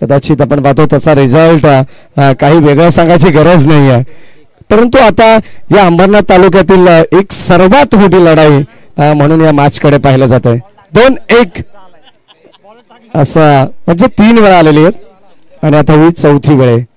कदाचित आपण पाहतो त्याचा रिझल्ट काही वेगळं सांगायची गरज नाही आहे, परंतु आता या अंबरनाथ तालुक्यातील एक सर्वात मोठी लढाई म्हणून या मॅचकडे पाहिलं जात आहे. 2-1 असं म्हणजे 3 वेळा आलेली आहेत आणि आता ही चौथी वेळ आहे.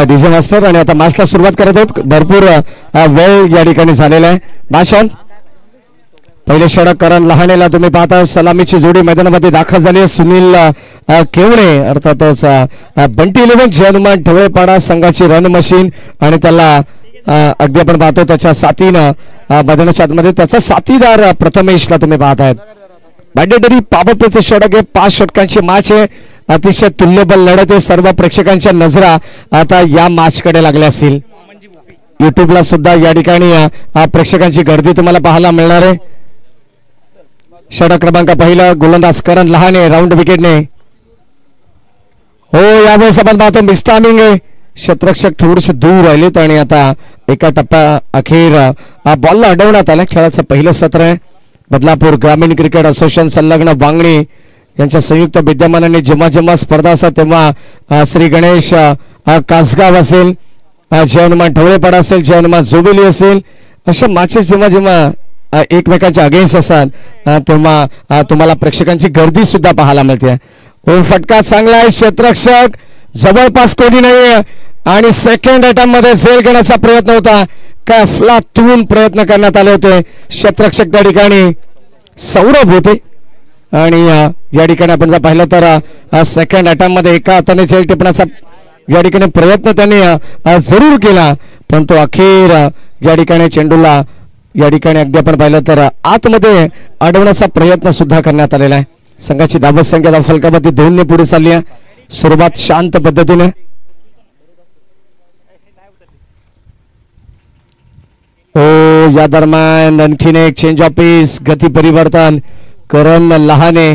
डीजे मास्टर आणि आता मॅचला सुरुवात करत आहोत. भरपूर वेळ या ठिकाणी झालेला आहे. भाषण पहिले षटक करण लहानेला तुम्ही पाहता सलामीची जोडी मैदानामध्ये दाखल झाली आहे. सुनील केवणे अर्थातच बंटी 11 जयनुमान ठेवळेपाडा संघाची रन मशीन आणि त्याला अगदी आपण पाहतो त्याच्या साथीनं मैदानाच्या आतमध्ये त्याचा साथीदार प्रथमेशला तुम्ही पाहतायत. मॅन्डेटरी पावरप्लेचे षटक आहे. 5 षटकांची मॅच आहे. अतिशय तुल्यबल लढत आहे. सर्व प्रेक्षकांच्या नजरा आता या मॅचकडे लागल्या असतील. युट्यूबला सुद्धा या ठिकाणी प्रेक्षकांची गर्दी तुम्हाला पाहायला मिळणार आहे. षटक क्रमांक पहिला गोलंदाज करण लहाने राऊंड विकेटने. हो यावेळेस आपण पाहतो मिस्टामिंग आहे. क्षेत्ररक्षक थोडेसे दूर राहिलेत आणि आता एका टप्प्या अखेर बॉलला अडवण्यात आला. खेळाचं पहिलं सत्र आहे. बदलापूर ग्रामीण क्रिकेट असोसिएशन संलग्न वांगणी यांच्या संयुक्त विद्यमानाने जेव्हा जेव्हा स्पर्धा असतात तेव्हा श्री गणेश कासगाव असेल, जय हनुमान ढवळेपाडा असेल, जय हनुमान जोबेली असेल, अशा मॅचेस जेव्हा जेव्हा एकमेकांच्या अगेन्स्ट असतात तेव्हा तुम्हाला प्रेक्षकांची गर्दी सुद्धा पाहायला मिळते. फटका चांगला आहे. क्षेत्ररक्षक जवळपास कोणी नाही आणि सेकंड अटेम्प्ट मध्ये झेल घेण्याचा प्रयत्न होता. काय अफलातून प्रयत्न करण्यात आले होते. क्षेत्ररक्षक त्या ठिकाणी सौरभ होते आणि या ठिकाणी आपण जर पाहिलं तर सेकंड अटेम्प्ट मध्ये एका हाताने झेल टिपण्याचा या ठिकाणी प्रयत्न त्यांनी जरूर केला, पण तो अखेर या ठिकाणी चेंडूला या ठिकाणी अगदी आपण पाहिलं तर आतमध्ये अडवण्याचा प्रयत्न सुद्धा करण्यात आलेला आहे. संघाची धावत संख्या फलकामध्ये 2 ने पुढे चालली आहे. सुरुवात शांत पद्धतीने. हो या दरम्यान आणखीन एक चेंज ऑफ पेस गती परिवर्तन. करण लहाने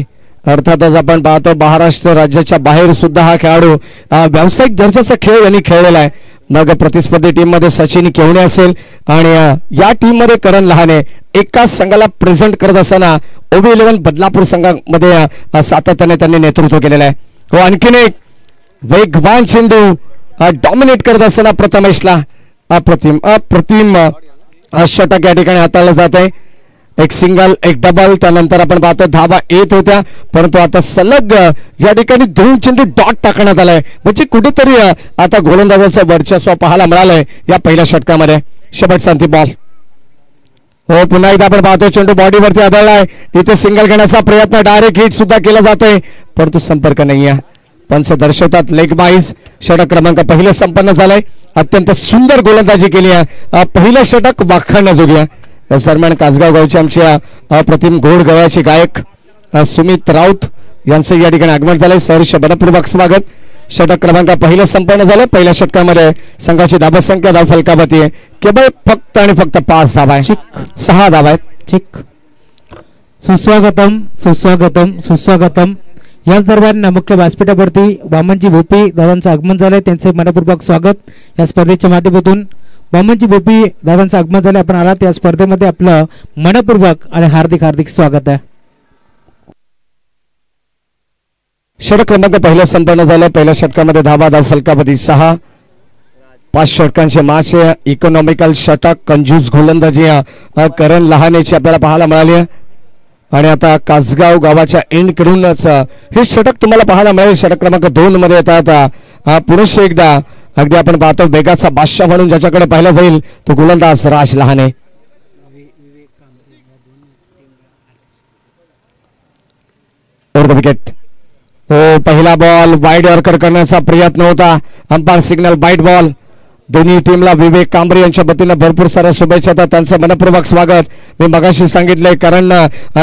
अर्थातच आपण पाहतो महाराष्ट्र राज्याच्या बाहेर सुद्धा हा खेळाडू व्यावसायिक दर्जाचा खेळ यांनी खेळलेला आहे. मग प्रतिस्पर्धी टीम मध्ये सचिन केवणे असेल आणि या टीम मध्ये करण लहाने एकाच संघाला प्रेझेंट करत असताना ओबी 11 बदलापूर संघामध्ये सातत्याने त्यांनी नेतृत्व केलेलं आहे. हो आणखीन एक वेगवान चेंडू डॉमिनेट करत असताना प्रथमेशला अप्रतिम षटक या ठिकाणी हाताळलं जात आहे. एक सिंगल एक डबल त्यानंतर आपण पाहतो धावा येत होत्या, परंतु आता सलग या ठिकाणी 2 चेंडू डॉट टाकण्यात आलाय. म्हणजे कुठेतरी आता गोलंदाजाचं वर्चस्व पाहायला मिळालंय या पहिल्या षटकामध्ये. शेवटचा अंतिम बॉल. हो पुन्हा एकदा आपण पाहतो चेंडू बॉडीवरती आदळलाय. इथे सिंगल घेण्याचा प्रयत्न डायरेक्ट हिट सुद्धा केला जातोय, परंतु संपर्क नाहीये. पंच दर्शवतात लेग बाईज. षटक क्रमांक पहिलं संपन्न झालंय. अत्यंत सुंदर गोलंदाजी केली आहे. पहिलं षटक वाखाणण्याजोगी आहे. दरम्यान कासगाव गावचे आमच्या अप्रतिम घोड गवळ्याचे गायक सुमित राऊत यांचं या ठिकाणी आगमन झालंय. सहर्ष मनपूर्वक स्वागत. षटक क्रमांक पहिलं संपन्न झालं. पहिल्या षटकामध्ये संघाची धाबा संख्या धाव फलकावरती आहे. केवळ फक्त आणि फक्त 5 धावा आहेत. 6 धावा आहेत. चिक सुस्वागतम सुस्वागतम सुस्वागतम. याच दरम्यान मुख्य व्यासपीठावरती वामनजी भोपी दादांचं आगमन झालंय. त्यांचे मनपूर्वक स्वागत या स्पर्धेच्या माध्यमातून. वामनजी भोपी दादांचं आगमन झालं. आपण आलात या स्पर्धेमध्ये आपलं मनपूर्वक आणि हार्दिक हार्दिक स्वागत आहे. षटक क्रमांक पहिलं संपन्न झालं. पहिल्या षटकामध्ये धावा धाव फलकावरती 6. 5 षटकांचे मॅच. इकॉनॉमिकल षटक कंजूस गोलंदाजी करण लहानेची आपल्याला पाहायला मिळाली आहे. आणि आता कासगाव गावाच्या एंड कडूनच हे षटक तुम्हाला पाहायला मिळेल. षटक क्रमांक 2 मध्ये येतात. पुरुष एकदा अगदी आपण पाहतो वेगाचा बादशाह म्हणून ज्याच्याकडे पाहिला जाईल तो गोलंदाज Raj Lahane. Over the wicket. हो, पहिला बॉल वाईड यॉर्कर करण्याचा प्रयत्न होता. Umpire signal wide ball. दोन्ही टीमला विवेक कांबरे यांच्या वतीनं भरपूर साऱ्या शुभेच्छा. त्यांचं मनपूर्वक स्वागत. मी मगाशी सांगितलंय, कारण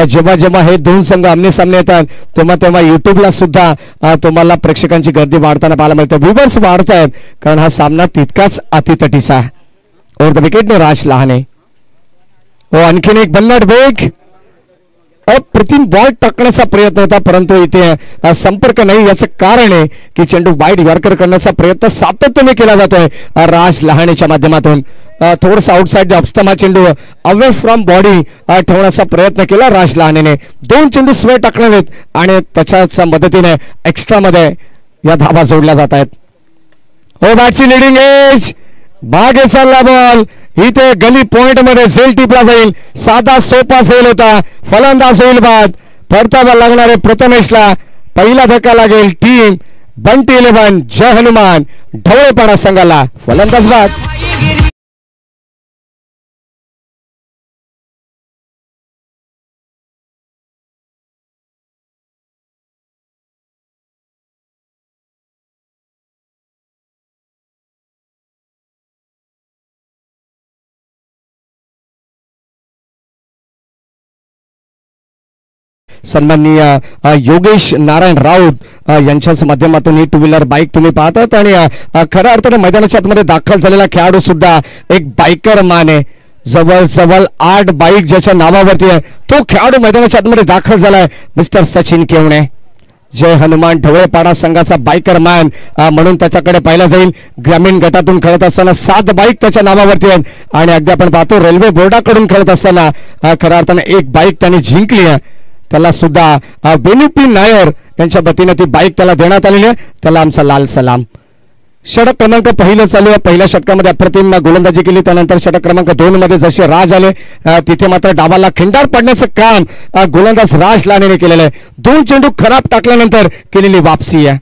जेव्हा जेव्हा हे दोन संघ आमने सामने येतात तेव्हा तेव्हा युट्यूबला सुद्धा तुम्हाला प्रेक्षकांची गर्दी वाढताना पाहायला मिळते. व्ह्यूवर्स वाढत आहेत, कारण हा सामना तितकाच अतितटीचा. ओव्हर द विकेटने राज लहाने. हो, आणखीन एक बल्लड वेग. अप्रतिम बॉल टाकण्याचा प्रयत्न होता, परंतु इथे संपर्क नाही. याचं कारण आहे की चेंडू वाईड यॉर्कर करण्याचा प्रयत्न सातत्याने केला जातोय राज लहानेच्या माध्यमातून. थोडासा आउटसाइड ऑफ चेंडू अवे फ्रॉम बॉडी ठेवण्याचा प्रयत्न केला राज लहानेने. दोन चेंडू स्वे टाकणार आहेत आणि त्याच्याच मदतीने एक्स्ट्रा मध्ये या धावा जोडल्या जात आहेत. हो, बॅटची लिडिंग एज. मागे चालला बॉल. इथे गली पॉइंट मध्ये झेल टिपला जाईल. साधा सोपा झेल होता. फलंदाज होईल बाद. परतावा लागणारे प्रथमेशला पहिला धक्का लागेल. टीम बंटी 11 जय हनुमान ढवळेपाडा संघाला फलंदाज बाद. सन्माननीय योगेश नारायण राऊत यांच्याच माध्यमातून ही टू व्हीलर बाईक तुम्ही पाहतात. आणि खऱ्या अर्थाने मैदानाच्या आतमध्ये दाखल झालेला खेळाडू सुद्धा एक बायकर मान आहे. जवळजवळ 8 बाईक ज्याच्या नावावरती आहे तो खेळाडू मैदानाच्या आतमध्ये दाखल झालाय. मिस्टर सचिन केवणे जय हनुमान ढवळेपाडा संघाचा बायकर मॅन म्हणून त्याच्याकडे पाहिलं जाईल. ग्रामीण गटातून खेळत असताना 7 बाईक त्याच्या नावावरती आहेत. आणि अगदी आपण पाहतो रेल्वे बोर्डाकडून खेळत असताना खऱ्या अर्थाने एक बाईक त्यांनी जिंकली आहे. त्याला सुद्धा वेणुपी नायर यांच्या वतीने ती बाईक त्याला देण्यात आलेली आहे. त्याला आमचा लाल सलाम. षटक क्रमांक पहिलं चालू आहे. पहिल्या षटकामध्ये अप्रतिम गोलंदाजी केली. त्यानंतर षटक क्रमांक 2 मध्ये जसे राज आले तिथे मात्र डावाला खिंडार पडण्याचं काम गोलंदाज राज लानेने केलेलं आहे. 2 चेंडू खराब टाकल्यानंतर केलेली वापसी आहे.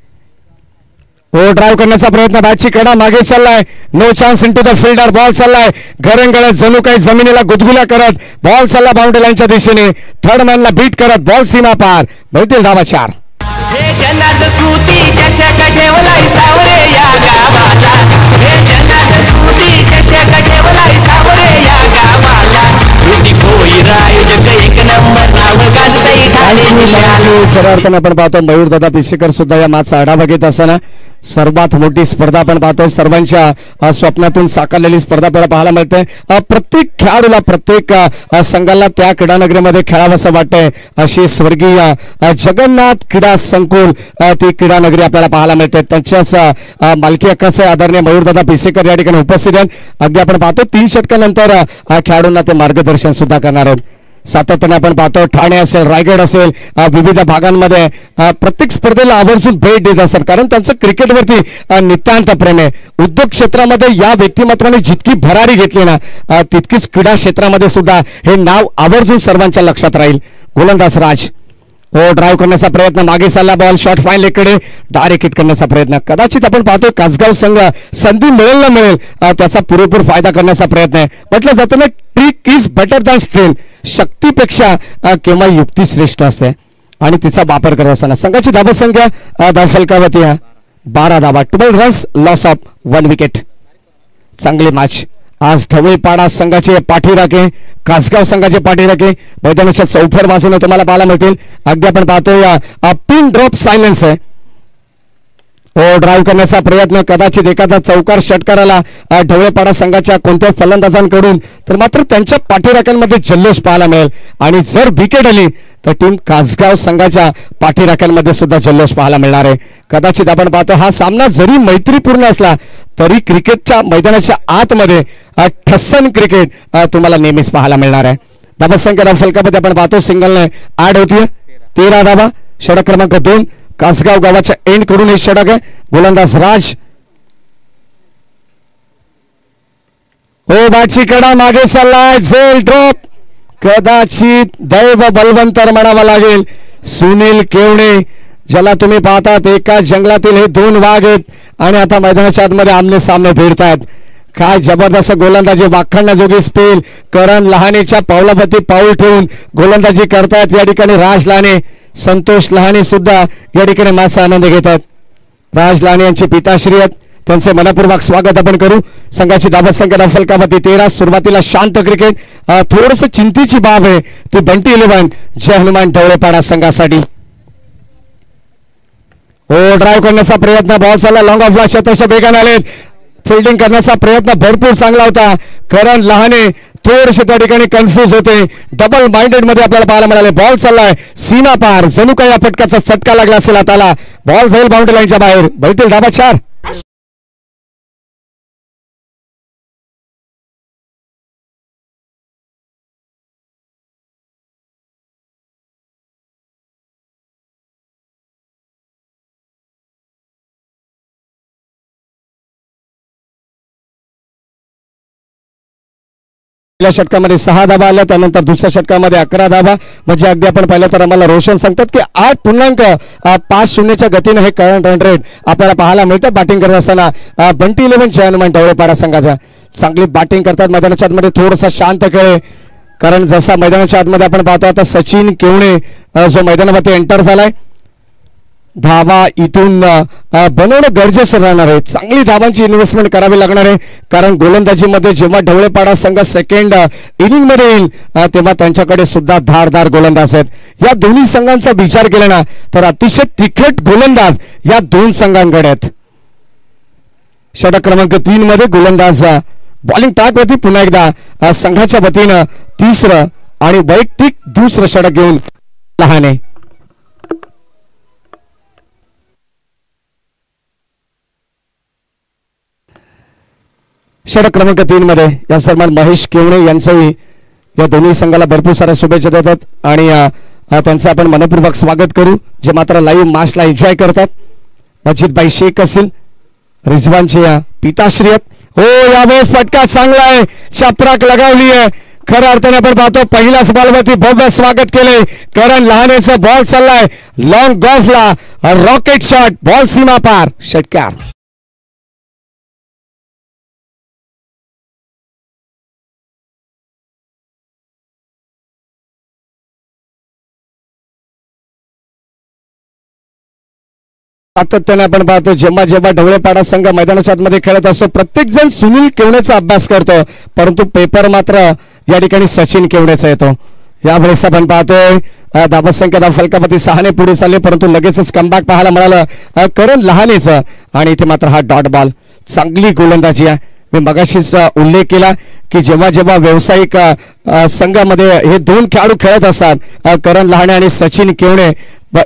हो, ड्राईव्ह करण्याचा प्रयत्न. बॅटची कडा मागे चाललाय. No chance into the fielder. Ball चाललाय घरंगळत जणू काही जमिनीला गुदगुल्या करत. बॉल चालला बाउंड्री लाईनच्या दिशेने. थर्ड मॅनला बीट करत बॉल सीमा पार. मिळतील धावा 4. खऱ्या अर्थाने आपण पाहतो मयूर दादा पिसेकर सुद्धा या मॅचचा आढावा घेत असताना सर्वात मोठी स्पर्धा आपण पाहतोय. सर्वांच्या स्वप्नातून साकारलेली स्पर्धा आपल्याला पाहायला मिळते. प्रत्येक खेळाडूला प्रत्येक संघाला त्या क्रीडानगरीमध्ये खेळावं असं वाटतंय. अशी स्वर्गीय जगन्नाथ क्रीडा संकुल ती क्रीडानगरी आपल्याला पाहायला मिळते. त्यांच्याच मालकी हक्काचे आदरणीय मयूर दादा पिसेकर या ठिकाणी उपस्थित आहेत. अगदी आपण पाहतो 3 षटकानंतर खेळाडूंना ते मार्गदर्शन सुद्धा करणार आहेत. सातत्याने आपण पाहतो ठाणे असेल रायगड असेल विविध भागांमध्ये प्रत्येक स्पर्धेला आवर्जून भेट देत असतात, कारण त्यांचं क्रिकेटवरती नितांत प्रेम आहे. उद्योग क्षेत्रामध्ये या व्यक्तिमत्वाने जितकी भरारी घेतली ना तितकीच क्रीडा क्षेत्रामध्ये सुद्धा हे नाव आवर्जून सर्वांच्या लक्षात राहील. गोलंदाज राज हो ड्राईव्ह करण्याचा प्रयत्न. मागे चालला बॉल. शॉर्ट फाईन लेगकडे डायरेक्ट हिट करण्याचा प्रयत्न. कदाचित आपण पाहतोय कासगाव संघ संधी मिळेल ना मिळेल त्याचा पुरेपूर फायदा करण्याचा प्रयत्न आहे. म्हटलं जातं ना trick is better than strength. शक्तीपेक्षा केव्हा युक्ती श्रेष्ठ असते आणि तिचा वापर करत असताना संघाची धावसंख्या धावफलकावरती 12 धावा. 12 रन्स लॉस ऑफ 1 विकेट. चांगली मॅच आज ढवळेपाडा संघाचे पाठीराखे कासगाव संघाचे पाठीराखे मैदानाच्या चौफर बाजूने तुम्हाला पाहायला मिळतील. अगदी आपण पाहतोय पिन ड्रॉप सायलेन्स आहे. हो ड्राईव्ह करण्याचा प्रयत्न. कदाचित एखादा चौकार षटकाराला ढवळेपाडा संघाच्या कोणत्या फलंदाजांकडून तर मात्र त्यांच्या पाठीराख्यांमध्ये जल्लोष पाहायला मिळेल. आणि जर विकेट आली तर टीम कासगाव संघाच्या पाठीराख्यांमध्ये सुद्धा जल्लोष पाहायला मिळणार आहे. कदाचित आपण पाहतो हा सामना जरी मैत्रीपूर्ण असला तरी क्रिकेटच्या मैदानाच्या आतमध्ये ठस्सन क्रिकेट तुम्हाला नेहमीच पाहायला मिळणार आहे. धावसंख्या फलकामध्ये आपण पाहतो सिंगलने ऍड होतीये 13 धावा. षटक क्रमांक 2 कासगाव गावाच्या एंड कडून हे षटक आहे. गोलंदाज राज हो बॅटची कडा मागे चाललाय. झेल ड्रॉप. कदाचित दैव बलवंतर म्हणावा लागेल. सुनील केवणे ज्याला तुम्ही पाहतात एका जंगलातील हे 2 वाघ आहेत आणि आता मैदानाच्या आतमध्ये आमने सामने भिडतायत. काय जबरदस्त गोलंदाजी, वाखाणण्याजोगी स्पेल. करण लहानेच्या पावलापती पाऊल ठेवून गोलंदाजी करतायत या ठिकाणी राज लहाने. संतोष लहाने सुद्धा या ठिकाणी मॅचचा आनंद घेत आहेत. राज लहाने यांचे पिताश्री आहेत, त्यांचे मनपूर्वक स्वागत आपण करू. संघाची धावत संख्या फलकावरती 13. सुरुवातीला शांत क्रिकेट, थोडस चिंतेची बाब आहे ती बंटी 11 जय हनुमान ढवळेपाडा संघासाठी. ओ ड्राईव्ह करण्याचा प्रयत्न, बॉल चालला लॉंग ऑफला, शतश वेगाने आले. फिल्डिंग करण्याचा प्रयत्न भरपूर चांगला होता. करण लहाने थोडेसे त्या ठिकाणी कन्फ्यूज होते. डबल माइंडेड मध्ये आपल्याला पाहायला मिळाले. बॉल चाललाय सीमा पार, जणू काही या फटकाचा चटका लागला असेल हाताला. बॉल जाईल बाउंड्री लाईनच्या बाहेर. बैठील धाबा 4. पहिल्या षटकामध्ये 6 धाबा आल्या, त्यानंतर दुसऱ्या षटकामध्ये 11 धाबा. म्हणजे अगदी आपण पाहिलं तर आम्हाला रोशन सांगतात की 8.50च्या गतीने हे करंट रन रेट आपल्याला पाहायला मिळतं. बॅटिंग करत असताना बंटी 11 जय हनुमान ढवळेपाडा संघाच्या चांगली बॅटिंग करतात. मैदानाच्या आतमध्ये थोडासा शांत खेळ, कारण जसा मैदानाच्या आतमध्ये आपण पाहतो आता सचिन केवणे जो मैदानामध्ये एंटर झालाय. धाबा इथून बनवणं गरजेचं राहणार आहे. चांगली धाबांची इन्व्हेस्टमेंट करावी लागणार आहे, कारण गोलंदाजीमध्ये जेव्हा ढवळेपाडा संघ सेकंड इनिंग मध्ये येईल तेव्हा त्यांच्याकडे सुद्धा धारदार गोलंदाज आहेत. या दोन्ही संघांचा विचार केला ना तर अतिशय तिखट गोलंदाज या दोन संघांकडे आहेत. षटक क्रमांक 3 मध्ये गोलंदाज बॉलिंग ट्रॅक वरती पुन्हा एकदा संघाच्या वतीनं 3रं आणि वैयक्तिक 2रं षटक घेऊन लहाने. षटक क्रमांक 3 मध्ये या सन्मान महेश केवणे यांचंही या दोन्ही संघाला भरपूर साऱ्या शुभेच्छा देतात आणि त्यांचं आपण मनपूर्वक स्वागत करू, जे मात्र लाईव्ह मॅचला एन्जॉय करतात. अजितभाई शेख असतील, रिजवानचे पिताश्री आहेत. हो यावेळेस फटका चांगला आहे, चपराक लगावली आहे. खऱ्या अर्थाने आपण पाहतो पहिल्याच बॉलवरती भव्य स्वागत केले. करण लहानेचा बॉल चाललाय लॉंग गॉफला, रॉकेट शॉट, बॉल सीमा पार, षटकार. सातत्याने आपण पाहतो जेव्हा जेव्हा ढवळेपाडा संघ मैदानाच्या आतमध्ये खेळत असतो प्रत्येक जण सुनील केवणेचा अभ्यास करतो, परंतु पेपर मात्र या ठिकाणी सचिन केवणेचा येतो. यावेळेस आपण पाहतोय धाबा संख्या फलकापती 6 पुढे चालले, परंतु लगेचच कमबॅक पाहायला मिळालं करण लहानेचं आणि इथे मात्र हा डॉट बॉल. चांगली गोलंदाजी आहे. मी मगाशीच उल्लेख केला की जेव्हा जेव्हा व्यावसायिक संघामध्ये हे दोन खेळाडू खेळत असतात, करण लहाने आणि सचिन केवणे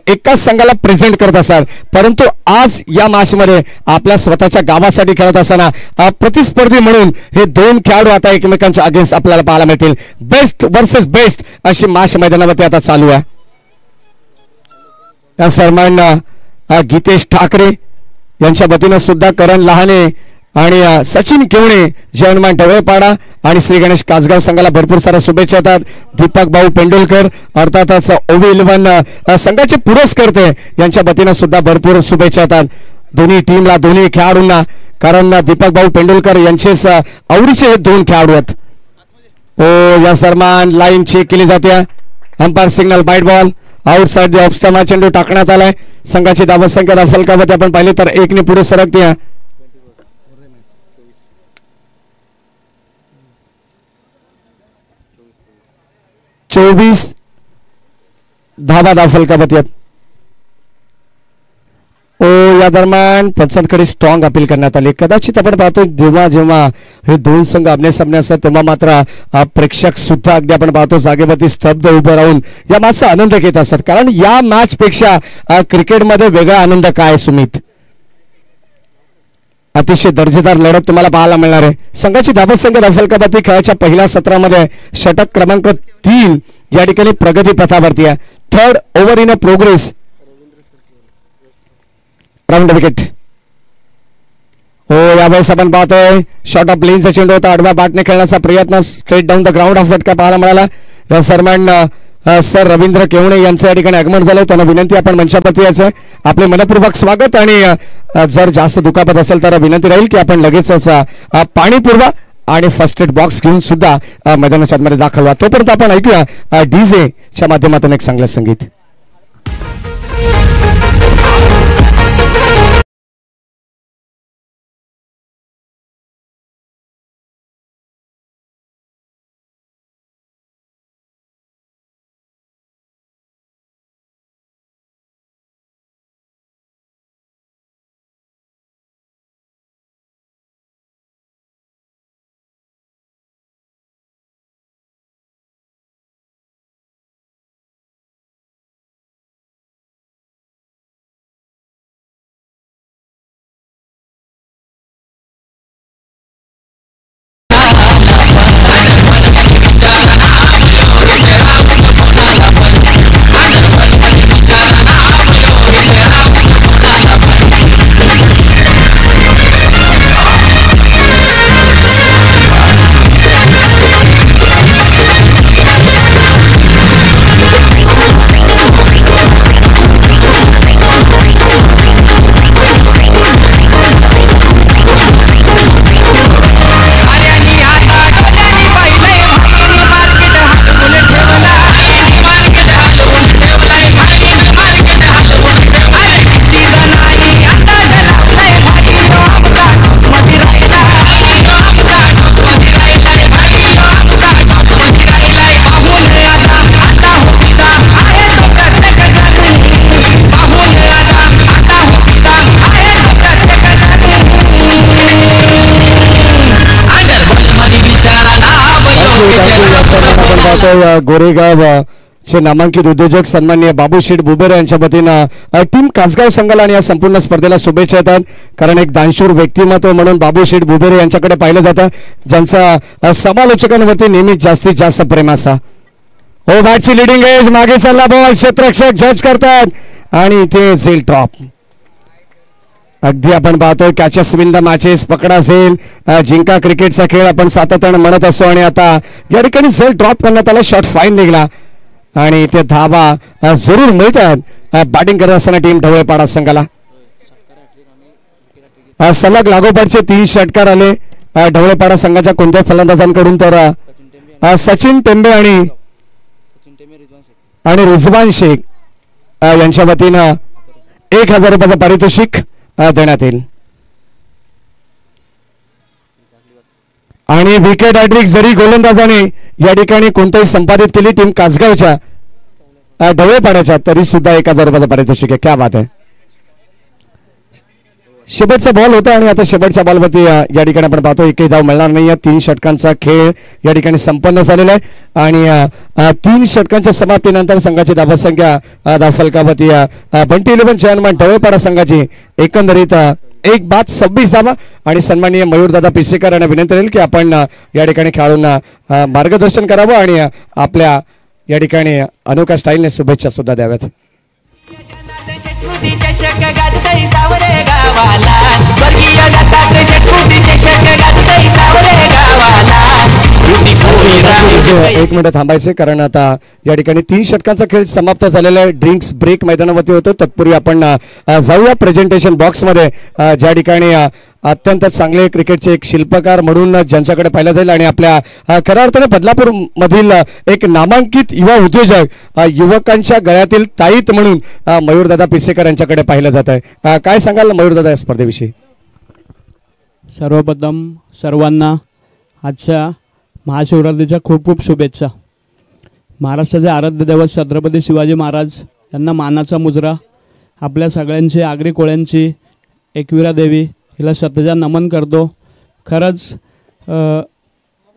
एकाच संघाला प्रेझेंट करत असतात, परंतु आज या मॅच मध्ये आपल्या स्वतःच्या गावासाठी खेळत असताना प्रतिस्पर्धी म्हणून हे दोन खेळाडू आता एकमेकांच्या अगेन्स्ट आपल्याला पाहायला मिळतील. बेस्ट वर्सेस बेस्ट अशी मॅच मैदानावरती आता चालू आहे. या सन्मान गीतेश ठाकरे यांच्या वतीनं सुद्धा करण लहाने आणि सचिन केवणे जय हनुमान ढवळेपाडा आणि श्री गणेश कासगाव संघाला भरपूर साऱ्या शुभेच्छा येतात. दीपक भाऊ पेंडुलकर अर्थातच ओव्ही 11 संघाचे पुरस्कर्ते यांच्या वतीनं सुद्धा भरपूर शुभेच्छा येतात दोन्ही टीमला, दोन्ही खेळाडूंना, कारण दीपक भाऊ पेंडुलकर यांचेच आवडीचे हे दोन खेळाडू आहेत. ओ या सन्मान लाईन चेक केली जाते. अंपायर सिग्नल बाईट ball outside the off stump चेंडू टाकण्यात आलाय. संघाची धावत संख्या फलकावरती आपण पाहिले तर 1 ने पुढे सरकते. 24 धावा फलकावरती आहेत. ओ या दरम्यान पंचांकडे स्ट्रॉंग अपील करण्यात आली. कदाचित आपण पाहतो जेव्हा जेव्हा हे दोन संघ आमने सामने असतात तेव्हा मात्र प्रेक्षक सुद्धा अगदी आपण पाहतो जागेवरती स्तब्ध उभं राहून या मॅचचा आनंद घेत असतात, कारण या मॅच पेक्षा क्रिकेटमध्ये वेगळा आनंद काय सुमित. अतिशय दर्जेदार लढत तुम्हाला पाहायला मिळणार आहे. संघाची धावत संख्या फलकावरती खेळाच्या पहिल्या सत्रामध्ये षटक क्रमांक 3 या ठिकाणी प्रगती पथावरती आहे. 3rd over in a progress, round wicket. हो यावेळेस आपण पाहतोय शॉर्ट ऑफ प्लेनचा चेंडू होता, आडव्या बॅटने खेळण्याचा प्रयत्न, straight down the ground of फटका पाहायला मिळाला. या दरम्यान सर रवींद्र केवणे यांचं या ठिकाणी आगमन झालं. त्यांना विनंती आपण मंचावरती यायचं. आपले मनपूर्वक स्वागत. आणि जर जास्त दुखापत असेल तर विनंती राहील की आपण लगेचच पाणी पुरवा आणि फर्स्ट एड बॉक्स घेऊन सुद्धा मैदानाच्या आतमध्ये दाखल व्हा. तोपर्यंत आपण ऐकूया डीजे च्या माध्यमातून एक चांगलं संगीत. गोरेगाव चे नामांकित उद्योजक सन्माननीय बाबूशेठ बुबेरे यांच्या वतीनं टीम कासगाव संघाला आणि या संपूर्ण स्पर्धेला शुभेच्छा येतात. कारण एक दानशूर व्यक्तिमत्व म्हणून बाबूशेठ बुबेरे यांच्याकडे पाहिलं जातं, ज्यांचा समालोचकांवरती नेहमीच जास्तीत जास्त प्रेम असा. हो बॅटची लिडिंग एज, मागे चालला बॉल, क्षेत्ररक्षक जज करतात आणि इथे झेल ड्रॉप. अगदी आपण पाहतोय कॅचेस विन द मॅचेस, पकडा असेल जिंका क्रिकेटचा खेळ आपण सातत्याने म्हणत असतो. आणि आता या ठिकाणी झेल ड्रॉप करण्यात आला, शॉट फाईन निघाला आणि ते धावा जरूर मिळतात बॅटिंग करत असताना टीम ढवळेपाडा संघाला. सलग लागोपाठचे 3 षटकार आले ढवळेपाडा संघाच्या कोणत्या फलंदाजांकडून, तर सचिन टेंबे आणि रिजवान शेख यांच्या वतीनं 1000 रुपयाचं पारितोषिक देण्यात येईल. आणि विकेट हॅट्रिक जरी गोलंदाजाने या ठिकाणी कोणताही संपादित केली टीम कासगावच्या ढवळेपाड्याच्या, तरी सुद्धा 1000 रुपयाचं पारितोषिक आहे. क्या बात आहे. शेवटचा बॉल होता आणि आता शेवटच्या बॉलवरती या ठिकाणी आपण पाहतो एकही धाव मिळणार नाही. 3 षटकांचा खेळ या ठिकाणी संपन्न झालेला आहे आणि 3 षटकांच्या समाप्तीनंतर संघाची धावसंख्या धावफलकावरती बंटी 11 चेअरमन ढवळेपाडा संघाची एकंदरीत 1-26 धावा. आणि सन्माननीय मयूरदादा पिसेकर यांना विनंती राहील की आपण या ठिकाणी खेळाडूंना मार्गदर्शन करावं आणि आपल्या या ठिकाणी अनोख्या स्टाईलने शुभेच्छा सुद्धा द्याव्यात. एक मिनिट थांबायचे, कारण आता या ठिकाणी 3 षटकांचा खेळ समाप्त झालेला आहे. ड्रिंक्स ब्रेक मैदानावरती होतो. तत्पूर्वी आपण जाऊया प्रेझेंटेशन बॉक्स मध्ये, ज्या ठिकाणी अत्यंत चांगले क्रिकेटचे एक शिल्पकार म्हणून ज्यांच्याकडे पाहिलं जाईल आणि आपल्या खऱ्या अर्थाने बदलापूर मधील एक नामांकित युवा उद्योजक, युवकांच्या गळ्यातील ताईत म्हणून मयूरदादा पिसेकर यांच्याकडे पाहिलं जात आहे. काय सांगाल मयूरदादा या स्पर्धेविषयी? सर्वप्रथम सर्वांना आजच्या महाशिवरात्रीच्या खूप खूप शुभेच्छा. महाराष्ट्राचे आराध्य दैवत छत्रपती शिवाजी महाराज यांना मानाचा मुजरा, आपल्या सगळ्यांची आगरी कोळ्यांची एकविरा देवी हिला शतजा नमन करतो. खरंच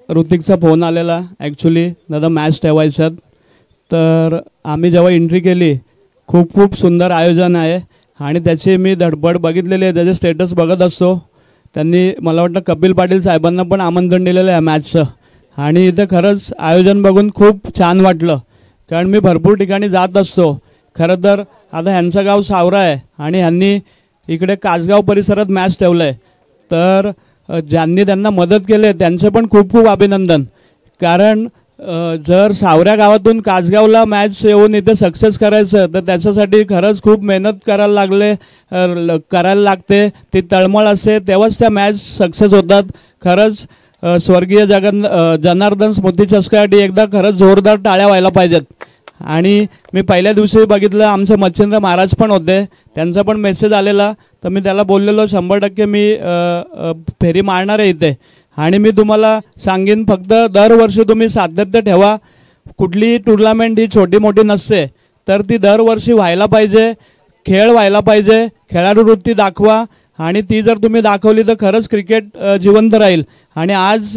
ऋतिकचा फोन आलेला, ॲक्च्युली दादा मॅच ठेवायच्यात, तर आम्ही जेव्हा एंट्री केली खूप खूप सुंदर आयोजन आहे आणि त्याची मी धडपड बघितलेली आहे, त्याचे स्टेटस बघत असतो. त्यांनी मला वाटतं कपिल पाटील साहेबांना पण आमंत्रण दिलेलं आहे मॅचचं आणि इथं खरंच आयोजन बघून खूप छान वाटलं. कारण मी भरपूर ठिकाणी जात असतो. खरं तर आता ह्यांचं गाव सावरा आहे आणि ह्यांनी इकडे कासगाव परिसरात मॅच ठेवलं आहे, तर ज्यांनी त्यांना मदत केली त्यांचे पण खूप खूप अभिनंदन. कारण जर सावऱ्या गावातून कासगावला मॅच येऊन इथे सक्सेस करायचं तर त्याच्यासाठी खरंच खूप मेहनत करायला लागते. ती तळमळ असते तेव्हाच त्या मॅच सक्सेस होतात. खरंच स्वर्गीय जनार्दन स्मृती चषकासाठी एकदा खरंच जोरदार टाळ्या व्हायला पाहिजेत. आणि मी पहिल्या दिवशी बघितलं आमचे मच्छिंद्र महाराज पण होते, त्यांचा पण मेसेज आलेला, तर मी त्याला बोललेलो 100% मी फेरी मारणार आहे इथे. आणि मी तुम्हाला सांगेन फक्त दरवर्षी तुम्ही सातत्य ठेवा. कुठली टुर्नामेंट ही छोटी मोठी नसते, तर ती दरवर्षी व्हायला पाहिजे, खेळ व्हायला पाहिजे, खेळाडू वृत्ती दाखवा. आणि ती जर तुम्ही दाखवली तर खरंच क्रिकेट जिवंत राहील. आणि आज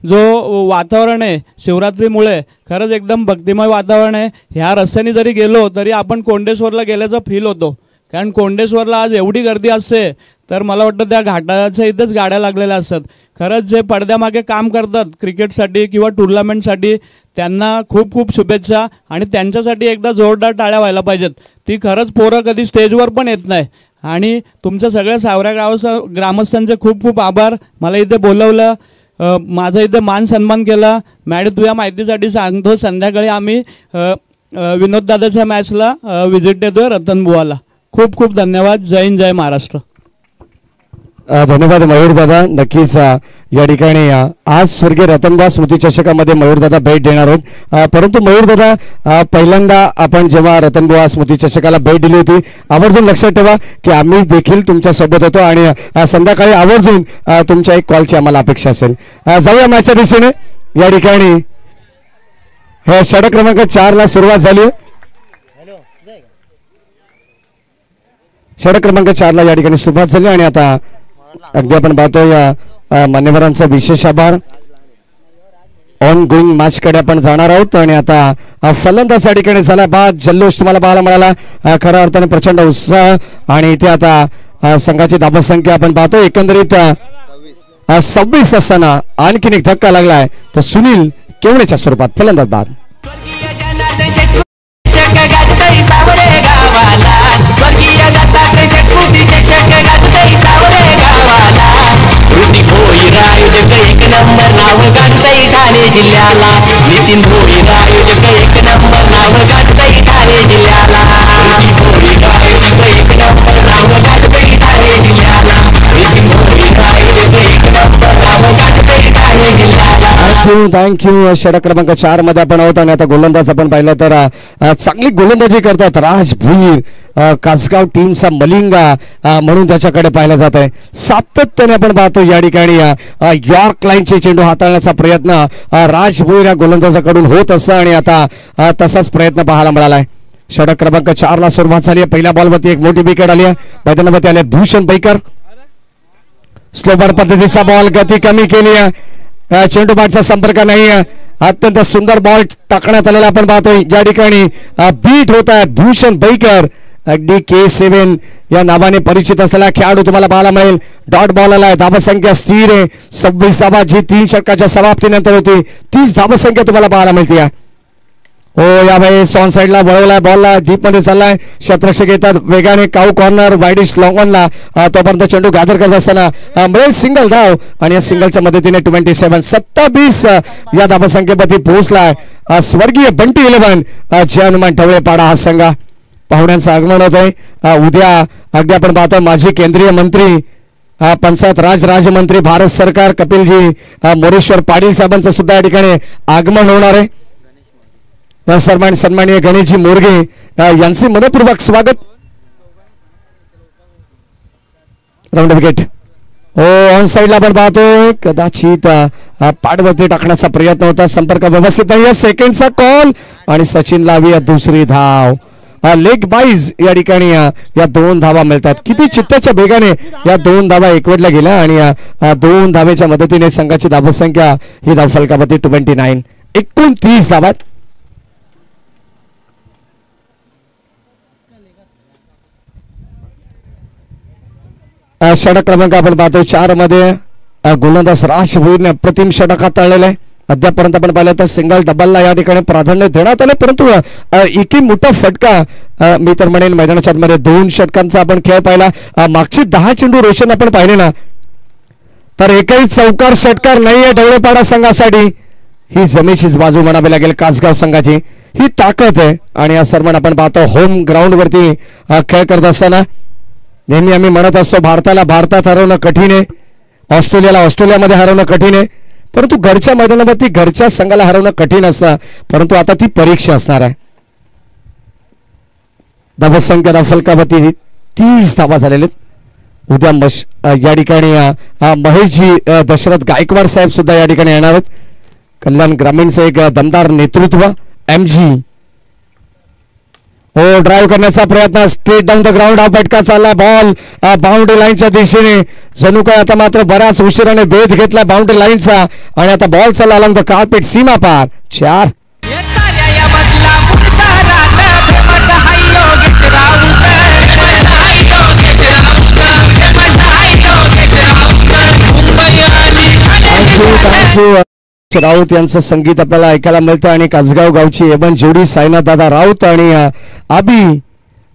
जो वातावरण आहे शिवरात्रीमुळे खरंच एकदम भक्तिमय वातावरण आहे. ह्या रस्त्याने जरी गेलो तरी आपण कोंडेश्वरला गेल्याचा फील होतो, कारण कोंडेश्वरला आज एवढी गर्दी असते, तर मला वाटतं त्या घाटाच्या इथेच गाड्या लागलेल्या असतात. खरंच जे पडद्यामागे काम करतात क्रिकेटसाठी किंवा टुर्नामेंटसाठी त्यांना खूप खूप शुभेच्छा. आणि त्यांच्यासाठी एकदा जोरदार टाळ्या व्हायला पाहिजेत. ती खरंच पोरं कधी स्टेजवर पण येत नाही. आणि तुमच्या सगळ्या सावऱ्या ग्रामस्थांचे खूप खूप आभार. मला इथे बोलवलं, माझा इथे मान सन्मान केला. मॅडम तुझ्या माहितीसाठी सांगतो, संध्याकाळी आम्ही विनोददादाच्या मॅचला व्हिजिट देतोय रतनबुवाला. खूप खूप धन्यवाद. जय हिंद, जय महाराष्ट्र. धन्यवाद मयूरदादा. नक्कीच या ठिकाणी आज स्वर्गीय रतनबुवा स्मृती चषकामध्ये मयूरदादा भेट देणार आहोत. परंतु मयूरदादा, पहिल्यांदा आपण जेव्हा रतनबुवा स्मृती चषकाला भेट दिली होती, आवर्जून लक्षात ठेवा की आम्ही देखील तुमच्या सोबत होतो आणि संध्याकाळी आवर्जून तुमच्या एक कॉलची आम्हाला अपेक्षा असेल. जाऊया मॅचच्या दिशेने. या ठिकाणी हे षटक क्रमांक 4ला सुरुवात झाली. षटक क्रमांक 4ला या ठिकाणी सुरुवात झाली आणि आता अगदी आपण पाहतो या मान्यवरांचा विशेष आभार. ऑन गोईंग मॅच कडे आपण जाणार आहोत. आणि आता फलंदाज या ठिकाणी झाला बाद. जल्लोष तुम्हाला पाहायला मिळाला, खऱ्या अर्थाने प्रचंड उत्साह. आणि इथे आता संघाची धावसंख्या आपण पाहतो एकंदरीत 26 असताना आणखीन एक धक्का लागलाय, तर सुनील केवळेच्या स्वरूपात फलंदाज बाद. एक नंबर नाव गाजतंय ठाणे जिल्ह्याला. नितीन भोईर आयोजक एक नंबर नाव गाजतंय ठाणे जिल्ह्याला. नितीन भोईर आयोजक एक नंबर नाव गाजतंय ठाणे जिल्ह्याला. नितीन भोईर आयोजक एक नंबर नाव गाजतंय ठाणे जिल्ह्याला. थँक्यू. षटक क्रमांक 4 मध्ये आपण आहोत आणि आता गोलंदाज आपण पाहिलं तर चांगली गोलंदाजी करतात राज भुईर, कासगाव टीमचा मलिंगा म्हणून त्याच्याकडे पाहिलं जात आहे. सातत्याने आपण पाहतो या ठिकाणी यॉर्क लाईनचे चेंडू हाताळण्याचा प्रयत्न राज भुईर या गोलंदाजाकडून होत असतं आणि आता तसाच प्रयत्न पाहायला मिळालाय. षटक क्रमांक 4ला सुरुवात झाली आहे. पहिल्या बॉलवरती एक मोठी विकेट आली आहे. मैदानावरती आले भूषण बैकर. स्लोबर पद्धतीचा बॉल, गती कमी केली आहे, चेंडू बॅटचा संपर्क नाही. अत्यंत सुंदर बॉल टाकण्यात आलेला आपण पाहतो. या ठिकाणी बीट होत आहे भूषण बैकर. अगदी K7 या नावाने परिचित असलेला खेळाडू तुम्हाला पाहायला मिळेल. डॉट बॉल आलाय. धावसंख्या स्थिर आहे 26 धावा, जी 3 षटकाच्या समाप्तीनंतर होती 30 धावसंख्या तुम्हाला पाहायला मिळते. हो, यावेळेस ऑन साइडला वळवलाय, बॉलला डीप मध्ये चाललाय. क्षेत्ररक्षक येतात वेगाने. काऊ कॉर्नर वाईडिश लॉंग ऑनला तोपर्यंत चेंडू गादर करत असताना मिळेल सिंगल धाव आणि या सिंगलच्या मदतीने 27 या धावसंख्येमध्ये पोहोचलाय स्वर्गीय बंटी 11 जय हनुमान ढवळेपाडा हा संघ. पाहुण्यांचं आगमन होत आहे. उद्या अगदी आपण पाहतो माजी केंद्रीय मंत्री पंचायत राज राज्यमंत्री भारत सरकार कपिलजी मोरेश्वर पाटील साहेबांचं सुद्धा या ठिकाणी आगमन होणार आहे. सन्माननीय गणेशजी मोरगे यांचे मनपूर्वक स्वागत. Round wicket. हो, ऑन साइडला आपण पाहतो कदाचित पाडवरती टाकण्याचा प्रयत्न होता, संपर्क व्यवस्थित नाही. सेकंडचा कॉल आणि सचिन लावी दुसरी धाव. लेग बाईज या ठिकाणी या 2 धावा मिळतात. किती चित्ताच्या वेगाने या 2 धावा एकवटल्या गेल्या आणि 2 धावेच्या मदतीने संघाची धावसंख्या ही धाव फलकावरती 29 29 धावा. षटक क्रमांक आपण पाहतो 4 मध्ये गोलंदाज राज भुईरने अप्रतिम षटक हाताळलेलं आहे. अद्यापर्यंत आपण पाहिलं तर सिंगल डबलला या ठिकाणी प्राधान्य देण्यात आले, परंतु एकही मोठा फटका मी तर म्हणेन मैदानाच्या आतमध्ये 2 षटकांचा आपण खेळ पाहिला. मागची 10 चेंडू रोशन आपण पाहिले ना, तर एकही चौकार षटकार नाहीये ढवळेपाडा संघासाठी. ही जमेचीच बाजू म्हणावी लागेल कासगाव संघाची, ही ताकद आहे. आणि या सर्वांना आपण पाहतो होम ग्राउंड वरती खेळ करत असताना नेहमी आम्ही म्हणत असतो भारताला भारतात हरवणं कठीण आहे, ऑस्ट्रेलियाला ऑस्ट्रेलियामध्ये हरवणं कठीण आहे, परंतु घरच्या मैदानावरती घरच्या संघाला हरवणं कठीण असतं. परंतु आता ती परीक्षा असणार आहे. धावसंख्या फलकावरती 30 धावा झालेले. उद्या या ठिकाणी महेशजी दशरथ गायकवाड साहेब सुद्धा या ठिकाणी येणार आहेत. कल्याण ग्रामीणचं एक दमदार नेतृत्व MG. हो, ड्राईव्ह करण्याचा प्रयत्न, स्ट्रेट डाऊन द ग्राउंड, हा फटका चालला, बॉल बाउंड्री लाईनच्या दिशेने. जणू काय आता मात्र बऱ्याच उशिराने भेद घेतला बाउंड्री लाईनचा आणि आता बॉल चालला अलॉंग द कार्पेट, सीमा पार. 4 राऊत यांचं संगीत आपल्याला ऐकायला मिळतं आणि कासगाव गावची एबन जोडी साईनाथ दादा राऊत आणि आबी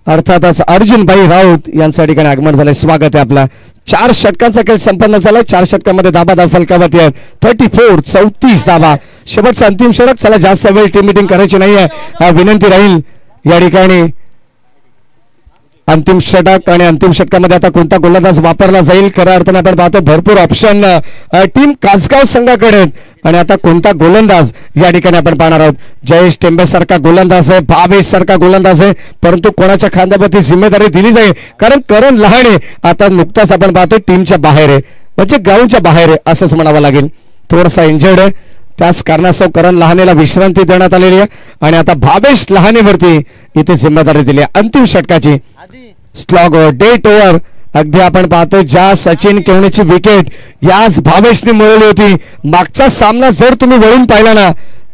अर्थातच अर्जुनभाई राऊत यांच्या ठिकाणी आगमन झालंय. स्वागत आहे आपला. 4 षटकांचा खेळ संपन्न झाला. 4 षटकांमध्ये धाबा फलकावरती आहे 34 धाबा. शेवटचा अंतिम षटक. चला जास्त वेळ टीम मीटिंग करायची नाहीये, विनंती राहील या ठिकाणी अंतिम षटक आणि अंतिम षटकामध्ये आता कोणता गोलंदाज वापरला जाईल. खऱ्या अर्थाने आपण पाहतो भरपूर ऑप्शन टीम कासगाव संघाकडे आणि आता कोणता गोलंदाज या ठिकाणी आपण पाहणार आहोत. जयेश टेंबे सारखा गोलंदाज आहे, भावेश सारखा गोलंदाज आहे, परंतु कोणाच्या खांद्यावरती जिम्मेदारी दिली जाईल कारण करण लहाने आता नुकताच आपण पाहतो टीमच्या बाहेर आहे, म्हणजे ग्राउंडच्या बाहेर आहे असंच म्हणावं लागेल. थोडासा इंजर्ड आहे, त्याच कारणास्तव करण लहानेला विश्रांती देण्यात आलेली आहे आणि आता भावेश लहानेवरती इथे जिम्मेदारी दिली आहे अंतिम षटकाची. Slog date over. अगदी आपण पाहतो ज्या सचिन केवणेची विकेट याच भावेशने मिळवली होती. मागचा सामना जर तुम्ही वळून पाहिला ना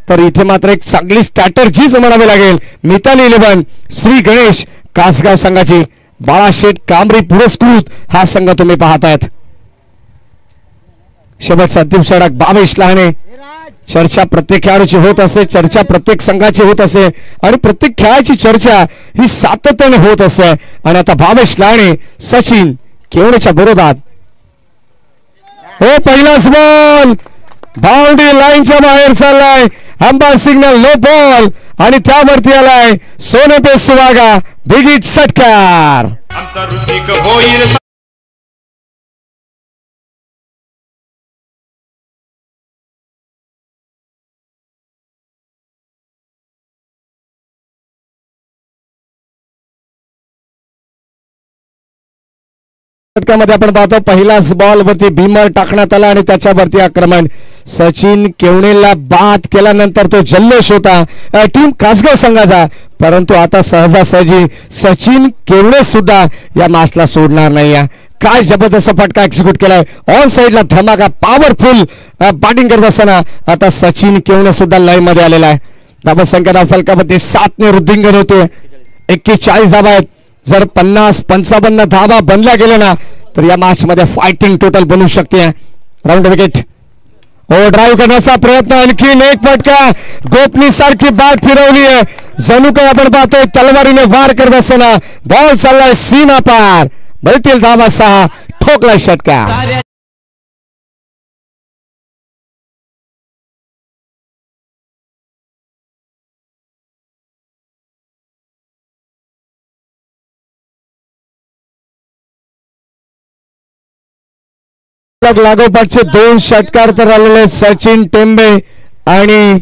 तर इथे मात्र एक चांगली स्ट्रॅटर्जीच म्हणावी लागेल. मिताली 11 श्री गणेश कासगाव संघाची. बाळाशेठ कांबरी पुरस्कृत हा संघ तुम्ही पाहतायत. शेवटचा अंतिम षटक भावेश लहाने. चर्चा प्रत्येक खेळाडूची होत असते, चर्चा प्रत्येक संघाची होत असते आणि प्रत्येक खेळाची चर्चा ही सातत्याने होत असते. आणि आता भावेश लहाने सचिन केवणेच्या विरोधात. हो, पहिलाच बॉल बाउंड्री लाईनच्या बाहेर चाललाय. अंबार सिग्नल नो बॉल आणि त्यावरती आलाय सोने पे सुहागा बिगिट षटकार. षटकामध्ये आपण पाहतो पहिलाच बॉल वरती भीमर टाकण्यात आला आणि त्याच्यावरती आक्रमण. सचिन केवणेला बाद केल्यानंतर तो जल्लोष होता टीम कासगाव संघाचा, परंतु आता सहजासहजी सचिन केवणे सुद्धा या मॅचला सोडणार नाही. काय जबरदस्त फटका एक्झिक्यूट केलाय ऑन साइडला, धमाका पॉवरफुल बॅटिंग करत असताना आता सचिन केवणे सुद्धा लाईन मध्ये आलेला आहे. धावसंख्या फलकामध्ये 7 ने वृद्धिंगत होते. 41 धावा आहेत. जर 50-55 धावा बनल्या गेल्या ना तर या मॅच मध्ये फायटिंग टोटल बनू शकते. Round wicket. हो, ड्राईव्ह करण्याचा प्रयत्न, आणखी एक फटका, गोपनी सारखी बॅट फिरवली आहे. जणू काही आपण पाहतोय तलवारीने वार करत असताना बॉल चाललाय सीमा पार. मिळतील धावा 6. ठोकलाय षटका. लागोपाठचे 2 षटकार तर आलेले. सचिन टेंबे आणि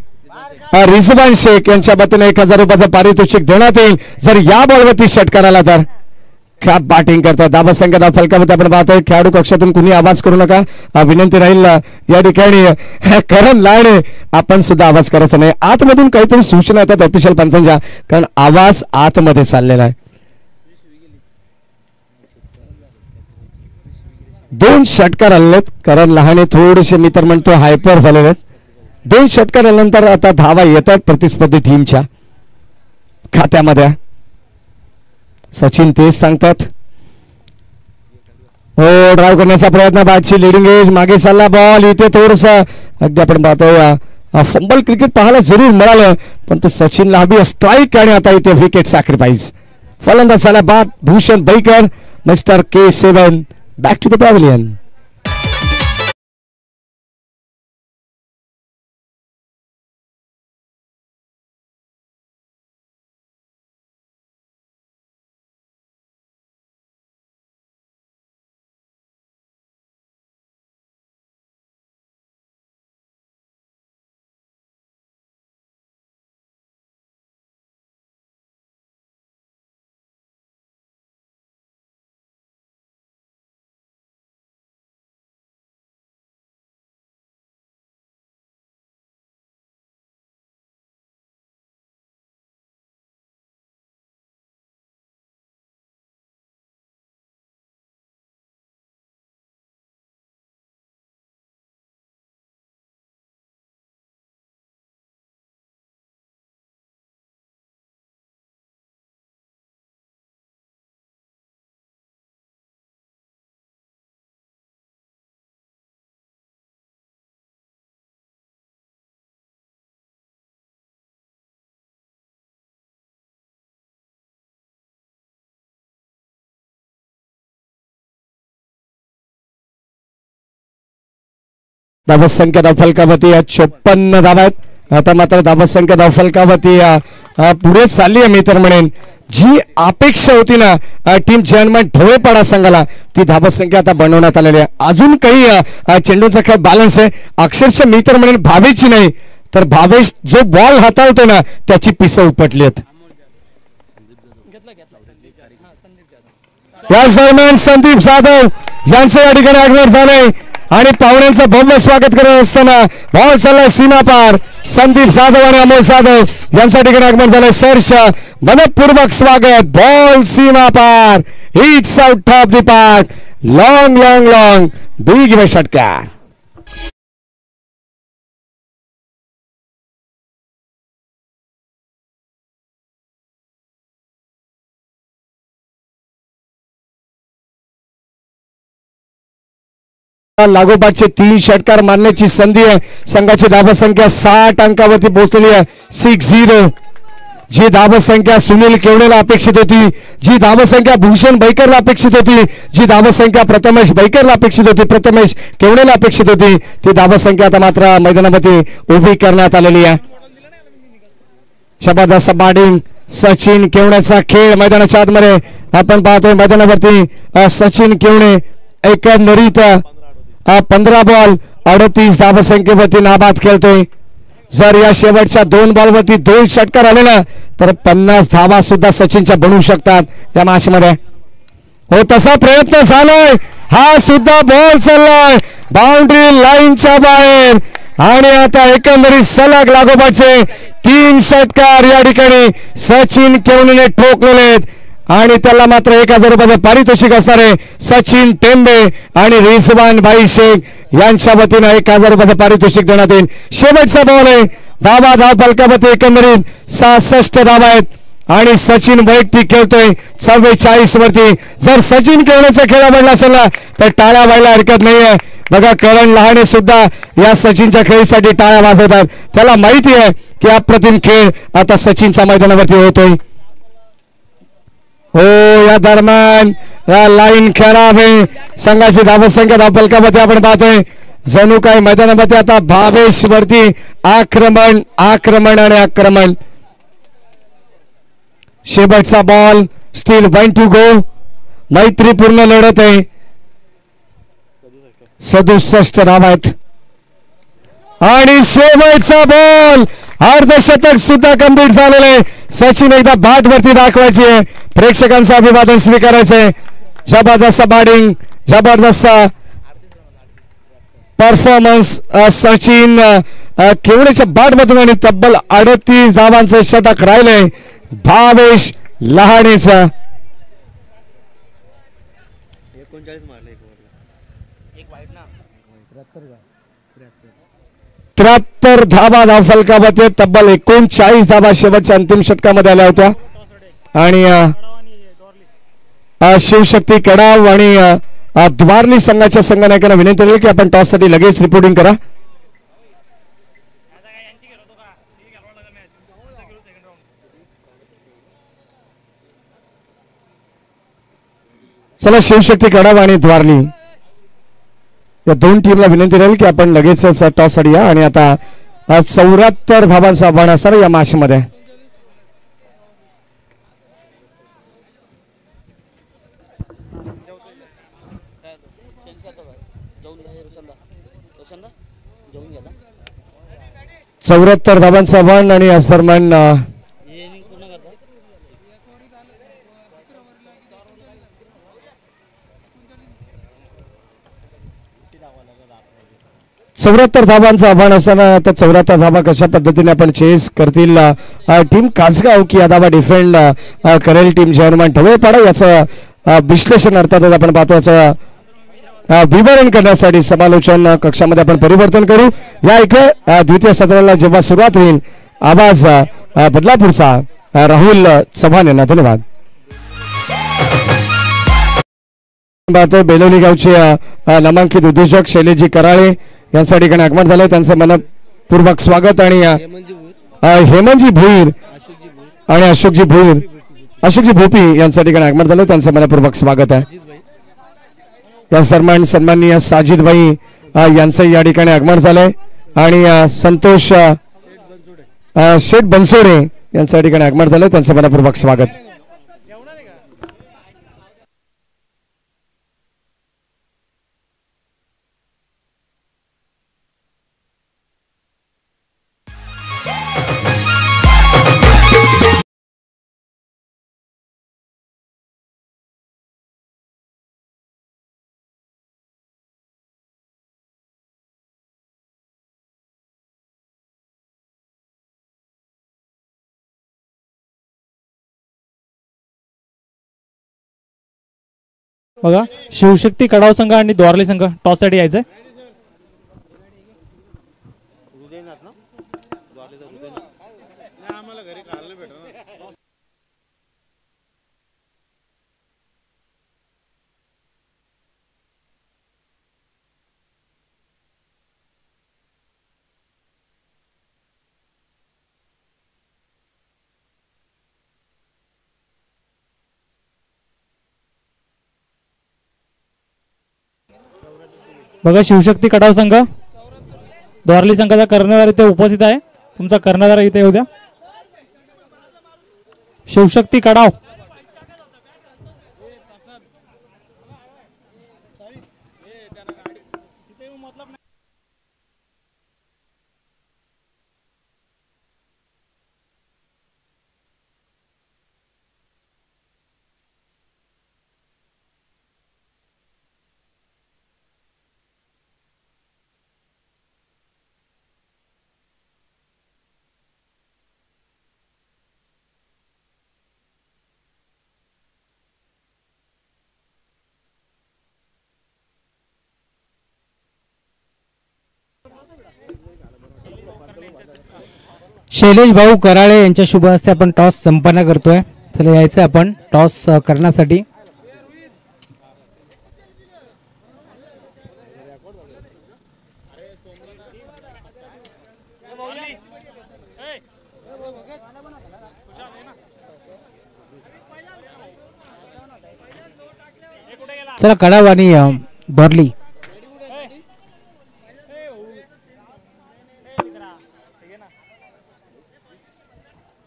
रिजवान शेख यांच्या वतीने 1000 रुपयाचं पारितोषिक देण्यात येईल जर या बॉलवरती षटकार आला तर. क्या बॅटिंग करतात. धावसंख्या फलकामध्ये आपण पाहतोय खेळाडू कक्षातून कुणी आवाज करू नका, विनंती राहील. या ठिकाणी करण लाडे आपण सुद्धा आवाज करायचा नाही. आतमधून काहीतरी सूचना येतात ऑफिशियल पंचांच्या, कारण आवाज आतमध्ये चाललेला आहे. 2 षटकार आलेत. करण लहाने थोडेसे मी तर म्हणतो हायपर झालेले आहेत. 2 षटकार आल्यानंतर आता धावा येत आहेत प्रतिस्पर्धी टीमच्या खात्यामध्ये. सचिन तेच सांगतात. हो, ड्राईव्ह करण्याचा प्रयत्न, बॅटची लिडिंग एज, मागे चालला बॉल. इथे थोडस अगदी आपण पाहतोय फंबल क्रिकेट पाहायला जरूर मिळालं, पण तो सचिनला हवी स्ट्राईक आणि आता इथे विकेट सॅक्रिफाईस. फलंदाज झाला बाद Bhushan Baikar. Mister K7 back to the pavilion. धावत संख्या धावफलकावरती 54 धावा आहेत. आता मात्र धावत संख्या धावफलकावरती पुढे चालली आहे. मी तर म्हणेन जी अपेक्षा होती ना टीम जर्मन ढवळेपाडा संघाला ती धावत संख्या आता बनवण्यात आलेली आहे. अजून काही चेंडूचा खेळ बॅलन्स आहे. अक्षरशः मी तर म्हणेन भावेशची नाही तर भावेश जो बॉल हाताळतो ना त्याची पिसं उपटली आहेत. याच दरम्यान संदीप जाधव यांचे या ठिकाणी आगमन झाले आणि पाहुण्यांचं भव्य स्वागत करत असताना बॉल चाललाय सीमा पार. संदीप जाधव आणि अमोल जाधव यांच्या ठिकाणी आगमन झालंय. सर्ष मनपूर्वक स्वागत. बॉल सीमा पार. Hits out of the park. Long long long big षटकार. लागोपाठचे 3 षटकार मारण्याची संधी आहे. संघाची धावत संख्या 60 अंकावरती पोहोचलेली आहे. 6-0. जी धावत संख्या सुनील केवडेला अपेक्षित होती, जी धावत संख्या भूषण बैकरला अपेक्षित होती, जी धावत संख्या प्रथमेश बैकरला अपेक्षित होती, प्रथमेश केवडेला अपेक्षित होती, ती धावत संख्या आता मात्र मैदानामध्ये उभी करण्यात आलेली आहे. जबरदस्त बॅटिंग सचिन केवडेचा खेळ मैदानाच्या आतमध्ये आपण पाहतोय. मैदानावरती सचिन केवडे एकंदरीत 15 बॉल 38 धावा संख्येवरती नाबाद खेळतोय. जर या शेवटच्या 2 बॉलवरती 2 षटकार आले ना तर 50 धावा सुद्धा सचिनच्या बनवू शकतात या मॅच मध्ये. हो तसा प्रयत्न झालाय. हा सुद्धा बॉल चाललाय बाउंड्री लाईनच्या बाहेर आणि आता एकंदरीत सलग लागोपाठचे 3 षटकार या ठिकाणी सचिन केवडेने ठोकलेले आहेत आणि त्याला मात्र 1000 रुपयाचे पारितोषिक असणार आहे. सचिन टेंबे आणि रिजवान भाई शेख यांच्या वतीने 1000 रुपयाचे पारितोषिक देण्यात येईल. शेवटचा बॉल आहे. धावा फलकावरती एकंदरीत 66 धावा आहेत आणि सचिन वैयक्तिक खेळतोय 44 वरती. जर सचिन केवडेचा खेळ आवडला असेल ना तर टाळ्या व्हायला हरकत नाहीये. बघा करण लहाने सुद्धा या सचिनच्या खेळीसाठी टाळ्या वाजवतात. त्याला माहिती आहे की अप्रतिम खेळ आता सचिनच्या मैदानावरती होतोय. हो या दरम्यान लाईन खराब आहे. संघाची धावत संख्या धावफलकामध्ये आपण पाहतोय जणू काय मैदानामध्ये आता भावेश वरती आक्रमण आक्रमण आणि आक्रमण. शेवटचा बॉल स्टील 1 to go. मैत्रीपूर्ण लढत आहे. 67 धावा आहेत आणि शेवटचा बॉल अर्धशतक सुद्धा कंप्लीट झालेले. सचिन एकदा बॅट वरती दाखवायची आहे. प्रेक्षकांचं अभिवादन स्वीकारायचंय. जबरदस्त बॅटिंग जबरदस्त परफॉर्मन्स सचिन केवडेच्या बॅट मधून आणि तब्बल 38 धावांचं शतक राहिले भावेश लहानेचं. 73 धावा धावफलकामध्ये तब्बल 39 धावा शेवटच्या अंतिम षटकामध्ये आल्या होत्या आणि शिवशक्ती कडाव आणि द्वारली संघाच्या संघनायकांना विनंती केली की आपण टॉस साठी लगेच रिपोर्टिंग करा. चला शिवशक्ती कडाव आणि द्वारली या 2 टीमला विनंती राहील की आपण लगेच टॉस साठी या आणि आता 74 धावांचं आव्हान असणार या मॅच मध्ये. चौऱ्याहत्तर धावांचं आव्हान आणि या दरम्यान 74 धावांचं आव्हान असताना आता 74 धावा कशा पद्धतीने आपण चेस करतील टीम कासगाव की या धावा डिफेंड करेल टीम जर्मन ढवळेपाडा याचं विश्लेषण अर्थातच आपण पाहतो. याचं विवरण करण्यासाठी समालोचन कक्षामध्ये आपण परिवर्तन करू. या इकडे द्वितीय सत्राला जेव्हा सुरुवात होईल आवाज बदलापूरचा राहुल चव्हाण यांना धन्यवाद. बेलोली गावचे नामांकित उद्योजक शैलेजी कराळे यांच्या ठिकाणी आगमन झालं. त्यांचं मनपूर्वक स्वागत आणि हेमंतजी भोईर आणि अशोकजी भोपी यांच्या ठिकाणी आगमन झालं. त्यांचं मनपूर्वक स्वागत आहे. या सन्माननीय साजिदभाई यांचं या ठिकाणी आगमन झालंय आणि संतोष शेठ बनसोडे यांचं या ठिकाणी आगमन झालंय, त्यांचं मनपूर्वक स्वागत. बघा शिवशक्ती कडाव संघ आणि द्वारली संघ टॉस साठी यायचंय. बघा शिवशक्ती कडाव संघ द्वारली संघाचा कर्णधार इथे उपस्थित आहे. तुमचा कर्णधार इथे येऊ द्या. शिवशक्ती कडाव शैलेश भाऊ कराळे यांच्या शुभ हस्ते आपण टॉस संपन्न करतोय. चला यायचं आपण टॉस करण्यासाठी. चला कडाव आणि दोरली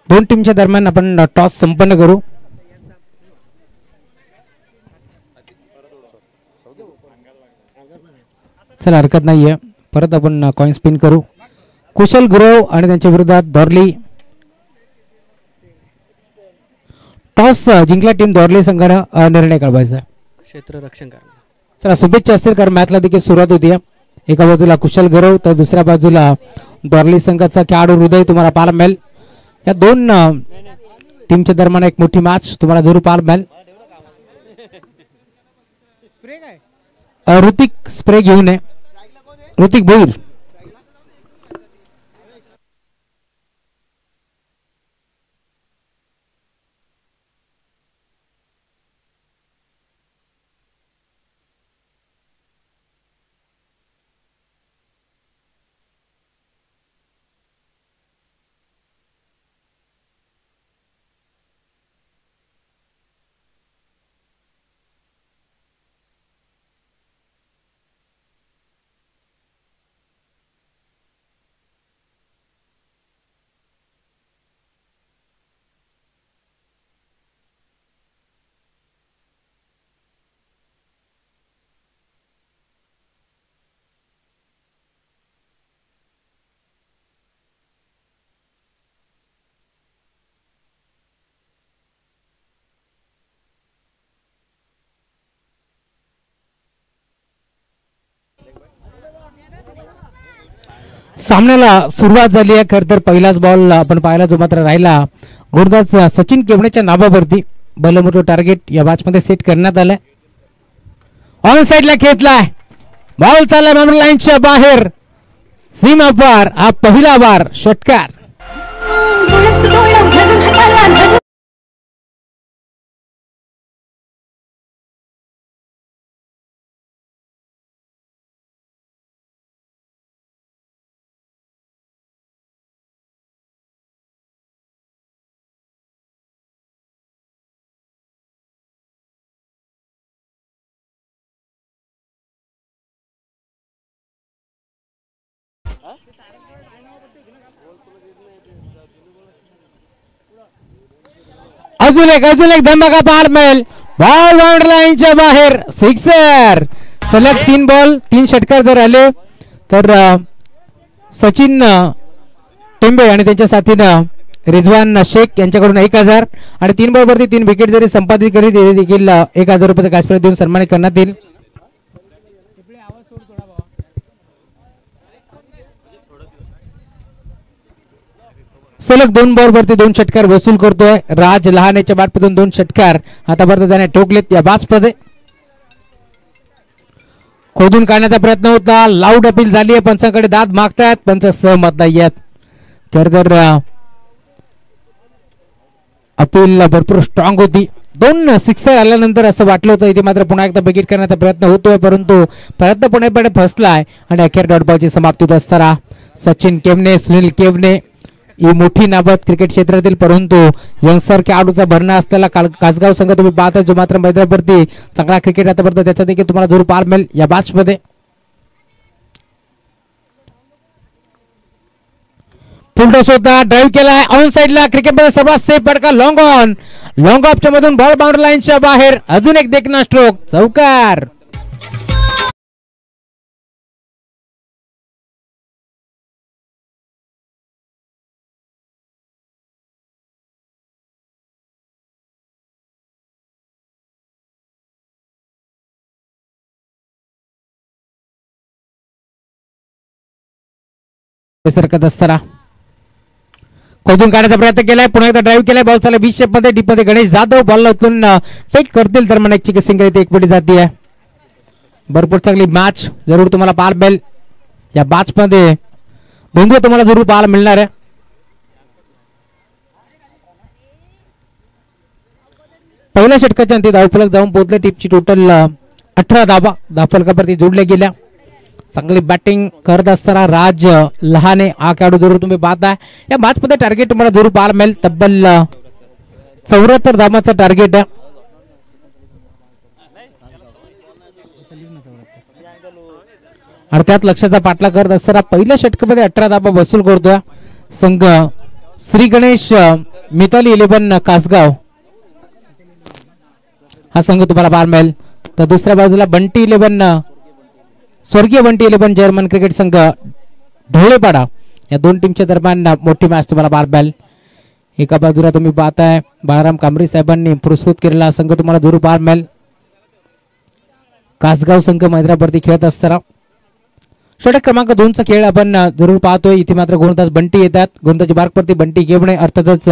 दोन टीमच्या दरम्यान आपण टॉस संपन्न करू. चला हरकत नाहीये, परत आपण कॉइन स्पिन करू. कुशल गुरव आणि त्यांच्या विरोधात दोरली. टॉस जिंकला टीम दोरली संघानं निर्णय कळवायचा. क्षेत्ररक्षण करा. चला शुभेच्छा असतील कारण मॅचला देखील सुरुवात होती. एका बाजूला कुशल गुरव तर दुसऱ्या बाजूला दोरली संघाचा खेळाडू हृदय तुम्हाला पाहायला मिळेल. या दोन टीमच्या दरम्यान एक मोठी मॅच तुम्हाला जरूर पाहायला मिळेल. ऋतिक स्प्रे घेऊन ये, ऋतिक भोईर. सामन्याला सुरुवात झाली आहे. खर तर पहिलाच बॉल आपण पाहायला जो मात्र राहिला गोलंदाज सचिन केवणेच्या नावावरती बलमोठं टार्गेट या मॅच मध्ये सेट करण्यात आलंय. ऑन साइडला खेचलाय, बॉल चालला बाउंड्री लाईनच्या बाहेर, सीमा पार. हा पहिला बार षटकार. अजून एक धमाका पाहायला मिळेल. बॉल बाउंड्री लाईनच्या बाहेर, सिक्सर. सलग 3 बॉल 3 षटकार जर आले तर सचिन टेंबे आणि त्यांच्या साथीनं रिजवान शेख यांच्याकडून 1000 आणि 3 बॉल वरती 3 विकेट जरी संपादित करीत देखील 1000 रुपयाचा कॅश प्राइज देऊन सन्मानित करण्यात येईल. सलग 2 बॉल वरती 2 षटकार वसूल करतोय राज लहानेच्या बॅटमधून 2 षटकार आतापर्यंत त्याने ठोकलेत या बाजमध्ये. खोदून काढण्याचा प्रयत्न होता, लाऊड अपील झाली आहे, पंचांकडे दाद मागतायत, पंच सहमत नाहीयेत. तर अपील भरपूर स्ट्रॉंग होती. 2 सिक्सर आल्यानंतर असं वाटलं होतं इथे मात्र पुन्हा एकदा विकेट करण्याचा प्रयत्न होतोय, परंतु प्रयत्न पुणेपणे फसलाय आणि अखेर डॉट बॉलची समाप्ती होत असताना सचिन केवने, सुनील केवने ही मोठी नाबाद क्रिकेट क्षेत्रातील परंतु यंगस्टर खेळाडूचा भरणा असलेला कासगाव संघ तुम्ही पाहता जो मात्र मैदानावरती चांगला क्रिकेट आतापर्यंत त्याचा देखील तुम्हाला जरूर पाहायला मिळेल या मॅच मध्ये. फुलटॉस होता, ड्राईव्ह केलाय ऑन साइडला, क्रिकेटमध्ये सर्वात सेफ फटका लॉंग ऑन, लॉंग ऑफच्या मधून बॉल बाउंड्री लाईनच्या बाहेर, अजून एक देखना स्ट्रोक, चौकार. सरकत असताना खोदून काढण्याचा प्रयत्न केलाय, पुन्हा एकदा ड्राईव्ह केलाय, बॉल चालला 20 मध्ये डीप मध्ये. गणेश जाधव बॉल उचलून फेक करतील तर मला एक सिंगल इथे एक पटी जाते. भरपूर चांगली मॅच जरूर तुम्हाला पाहायला मिळेल या मॅच मध्ये, बंधू तुम्हाला जरूर पाहायला मिळणार आहे. पहिल्या षटकाच्या अंती धावफलक जाऊन पोहोचले, टीमची टोटल 18 धावा धावफलकावरती जोडल्या गेल्या. चांगली बॅटिंग करत असताना राज लहाने हा खेळाडू जरूर तुम्ही पाहताय या मॅच मध्ये. टार्गेट तुम्हाला जरूर पाहायला मिळेल, तब्बल 74 धावांचं टार्गेट आहे. अर्थात लक्षाचा पाठला करत असताना पहिल्या षटकामध्ये 18 धावा वसूल करतोय संघ श्री गणेश मिताली 11 कासगाव हा संघ तुम्हाला पाहायला मिळेल. तर दुसऱ्या बाजूला बंटी 11 स्वर्गीय बंटी 11 जर्मन क्रिकेट संघ ढोळेपाडा या 2 टीमच्या दरम्यान मोठी मॅच तुम्हाला पाहायला मिळेल. एका बाजूला तुम्ही पाहताय बाळाराम कांबरी साहेबांनी पुरस्कृत केलेला संघ तुम्हाला जरूर पाहायला मिळेल. कासगाव संघ मैदानावरती खेळत असताना षटक क्रमांक 2 चा खेळ आपण जरूर पाहतोय. इथे मात्र गोलंदाज बंटी येतात, गोलंदाजी मार्कवरती बंटी केवणे अर्थातच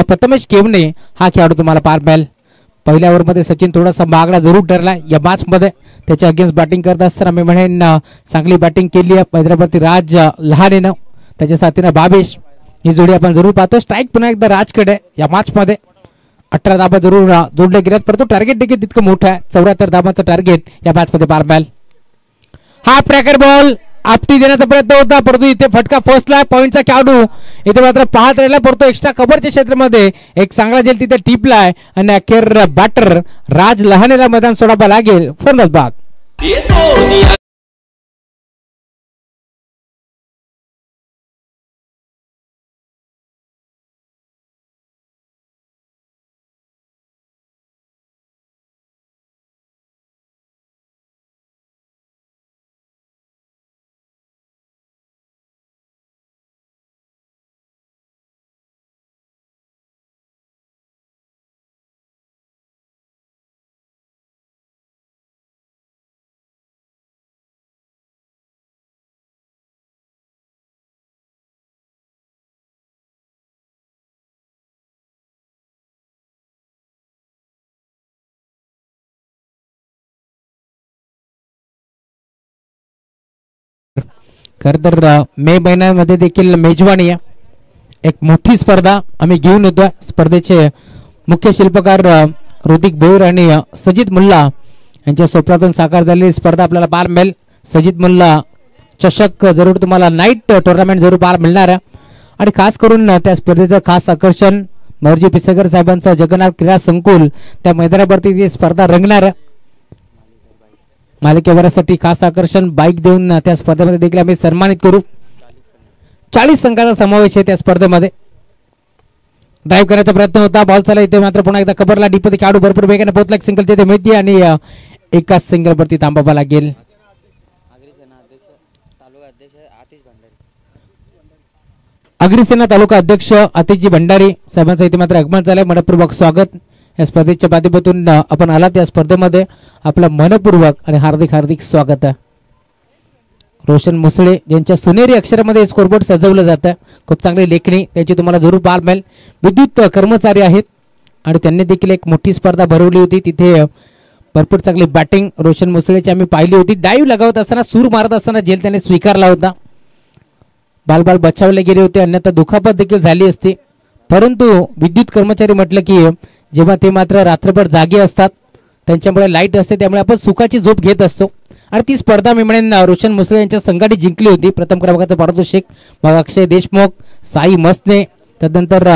प्रथमेश केवणे हा खेळाडू तुम्हाला पाहायला मिळेल. पहिल्या ओव्हरमध्ये सचिन थोडासा मागला जरूर ठरला या मॅच मध्ये, त्याच्या अगेन्स्ट बॅटिंग करत असताना मी म्हणेन चांगली बॅटिंग केली आहे मैदानावरती राज लहानेनं, त्याच्या साथीनं भावेश ही जोडी आपण जरूर पाहतो. स्ट्राईक पुन्हा एकदा राजकडे या मॅच मध्ये 18 धाबा जरूर जोडले गेल्यात, परंतु टार्गेट देखील तितकं मोठं आहे, 74 धाबांचं टार्गेट या मॅच मध्ये पाहायला मिळेल. हा क्रॅकर बॉल आपटी देण्याचा प्रयत्न होता, परंतु इथे फटका फसला. पॉईंटचा खेळाडू इथे मात्र पाहत राहिला, परंतु एक्स्ट्रा कव्हरच्या क्षेत्रामध्ये एक चांगला जेल तिथे टिपलाय आणि अखेर बॅटर राज लहानेला मैदान सोडावं लागेल. फरनस बाद खरं तर मे महिन्यामध्ये देखील मेजवानी आहे, एक मोठी स्पर्धा आम्ही घेऊन येतोय. स्पर्धेचे मुख्य शिल्पकार ऋतिक भोईर आणि सजिद मुल्ला यांच्या स्वप्नातून साकार झालेली स्पर्धा आपल्याला पाहायला मिळेल. सजिद मुल्ला चषक जरूर तुम्हाला नाईट टुर्नामेंट जरूर पाहायला मिळणार आहे आणि खास करून त्या स्पर्धेचं खास आकर्षण मौर्जी पिसेकर साहेबांचं जगन्नाथ क्रीडा संकुल त्या मैदानावरती ती स्पर्धा रंगणार आहे. मालिकेवरासाठी खास आकर्षण बाईक देऊन त्या स्पर्धेमध्ये देखील आम्ही सन्मानित करू. 40 संघाचा समावेश आहे त्या स्पर्धेमध्ये. ड्राईव्ह करण्याचा प्रयत्न होता, बॉल चालला इथे मात्र पुन्हा एकदा कबरला डीपमध्ये खेळाडू भरपूर वेगाने पोहोचला, एक सिंगल तिथे मिळते आणि एकाच सिंगल वरती थांबावा लागेल. अग्रिसेना तालुका अध्यक्ष आतिशजी भंडारी साहेबांचं इथे मात्र आगमन झालंय. मनपूर्वक स्वागत. या स्पर्धेच्या माध्यमातून आपण आलात या स्पर्धेमध्ये आपलं मनपूर्वक आणि हार्दिक हार्दिक स्वागत आहे. रोशन मुसळे यांच्या सुनेरी अक्षरामध्ये स्कोरबोर्ड सजवलं जातं. खूप चांगली लेखणी त्याची तुम्हाला जरूर पाहायला मिळेल. विद्युत कर्मचारी आहेत आणि त्यांनी देखील एक मोठी स्पर्धा भरवली होती. तिथे भरपूर चांगली बॅटिंग रोशन मुसळेची आम्ही पाहिली होती. डाईव्ह लगावत असताना सूर मारत असताना झेल त्याने स्वीकारला होता. बाल बचावले गेले होते, अन्यथा दुखापत देखील झाली असती. परंतु विद्युत कर्मचारी म्हटलं की जेव्हा ते मात्र रात्रभर जागे असतात, त्यांच्यामुळे लाईट असते, त्यामुळे आपण सुखाची झोप घेत असतो. आणि ती स्पर्धा मी म्हणेन रोशन मुसळे यांच्या संघाने जिंकली होती. प्रथम क्रमांकाचं पारितोषिक मग अक्षय देशमुख, साई मसने, त्यानंतर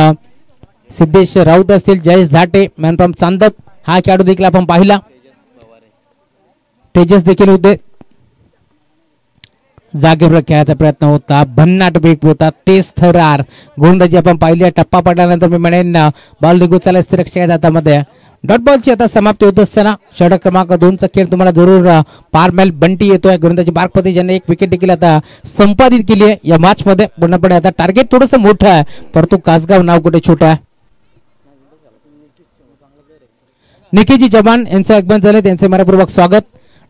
सिद्धेश राऊत असतील, जयेश झाटे, मॅन फ्रॉम चांदप हा खेळाडू देखील आपण पाहिला. तेजस देखील होते. जागेवर खेळायचा प्रयत्न होता, भन्नाट वेग होता, तेज थरार गोलंदाजी आपण पाहिली. टप्पा पडल्यानंतर मी म्हणेन बॉल निघून चालला स्थिरक्षकाच्या हातामध्ये. डॉट बॉलची आता समाप्ती होत असताना षटक क्रमांक 2चा खेळ तुम्हाला जरूर पारमेल बंटी येतोय. गोलंदाजी बारपती ज्यांनी एक विकेट देखील आता संपादित केली आहे या मॅच मध्ये. पूर्णपणे आता टार्गेट थोडंसं मोठं आहे, परंतु कासगाव नाव कुठे छोटं आहे. निखिजी जवान यांचं आगमन झालं, त्यांचे मनपूर्वक स्वागत.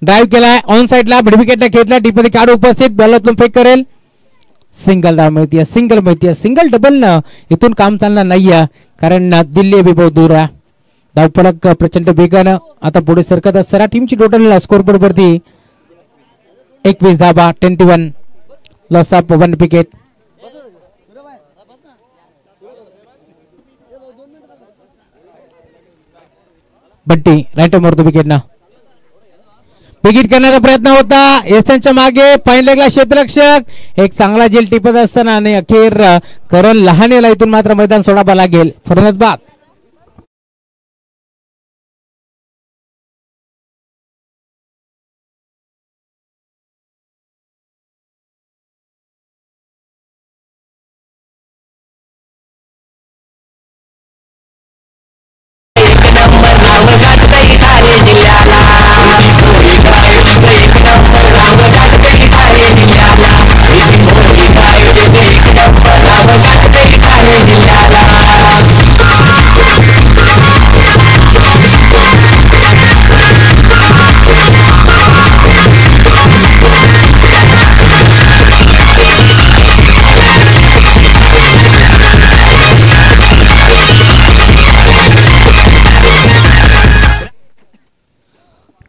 ड्राईव्ह केलाय ऑन साइडला, मिड विकेटला घेतला, डीपमध्ये खेळाडू उपस्थित, बॉलतून फेक करेल, सिंगल धाव मिळते. सिंगल मिळते, सिंगल डबल इथून काम चालणार नाहीये कारण दिल्ली अभी बहुत दूर आहे. धावफलक प्रचंड वेगानं आता पुढे सरकत असताना टीमची टोटल स्कोरबोर्ड वरती 21 धावा, 21 loss of 1 wicket. Bunty right मारतो विकेट विकेट करण्याचा प्रयत्न होता. एसनच्या मागे फाईन लेगला क्षेत्ररक्षक, एक चांगला झेल टिपत असताना आणि अखेर करण लहानेला इथून मात्र मैदान सोडावं लागेल. फरनत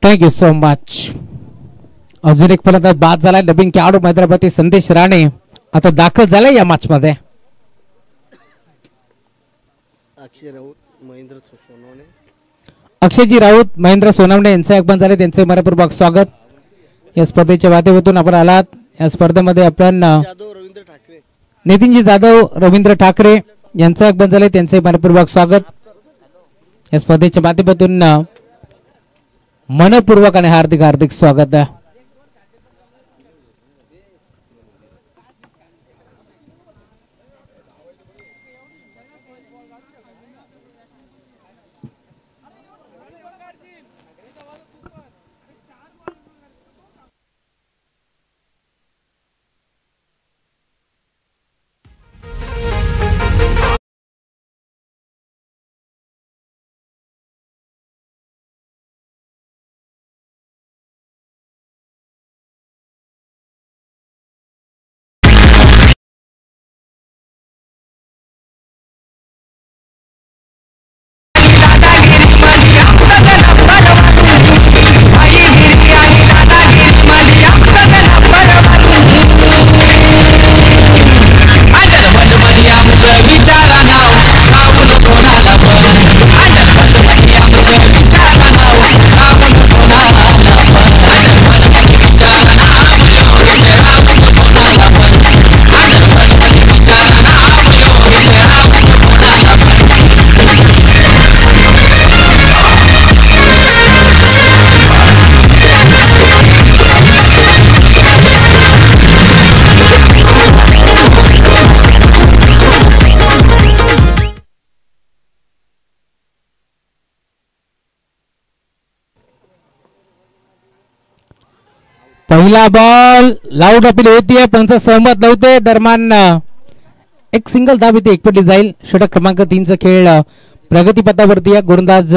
थँक्यू सो मच. अजून एक फलंदाज बाद झालाय. नवीन खेळाडू हैदराबादी संदेश राणे आता दाखल झालाय या मॅच मध्ये. अक्षयजी राऊत, महेंद्र सोनवणे यांचे आगमन झाले, त्यांचे मनपूर्वक स्वागत. या स्पर्धेच्या माध्यमातून आपण आलात. या स्पर्धेमध्ये आपण नितीनजी जाधव, रवींद्र ठाकरे यांचे आगमन झाले, त्यांचे मनपूर्वक स्वागत. या स्पर्धेच्या माध्यमातून मनपूर्वक आणि हार्दिक हार्दिक स्वागत आहे. पहिला बॉल लाऊड अपील होतीये, पंच सहमत नव्हते. दरम्यान एक सिंगल धाव इथे एकपटी जाईल. षटक क्रमांक 3 चा खेळ प्रगतीपथावरती आहे. गोलंदाज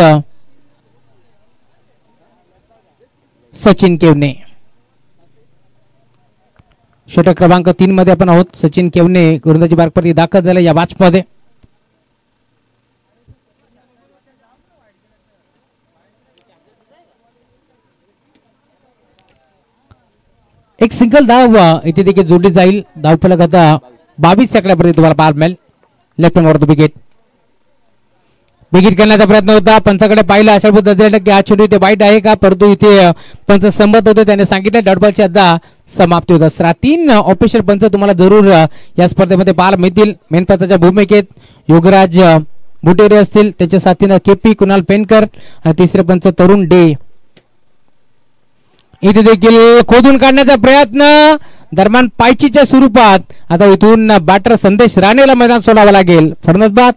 सचिन केवने. षटक क्रमांक 3 मध्ये आपण आहोत. सचिन केवने गोलंदाजी मार्गवरती दाखल झाले या मॅच मध्ये. एक सिंगल धाव इथे देखील जोडली जाईल. धावफलक आता 22 सेकंदापर्यंत तुम्हाला पाहायला मिळेल. Left hand the wicket. Wicket करण्याचा प्रयत्न होता. पंचाकडे पाहिलं अशा पद्धतीने की हा चेंडू इथे वाईट आहे का, परंतु इथे पंच संमत होते. त्याने सांगितलं डॉट बॉलची आता समाप्ती होत असणार. 3 ऑफिशियल पंच तुम्हाला जरूर या स्पर्धेमध्ये पाहायला मिळतील. मेन पंचाच्या भूमिकेत योगराज बुटेरे असतील, त्याच्या साथीनं केपी कुणाल पेनकर आणि तिसरे पंच तरुण डे. इथे देखील खोदून काढण्याचा प्रयत्न. दरम्यान पायचीच्या स्वरूपात आता इथून बॅटर संदेश राणेला मैदान सोडावं लागेल. फडणस बाद.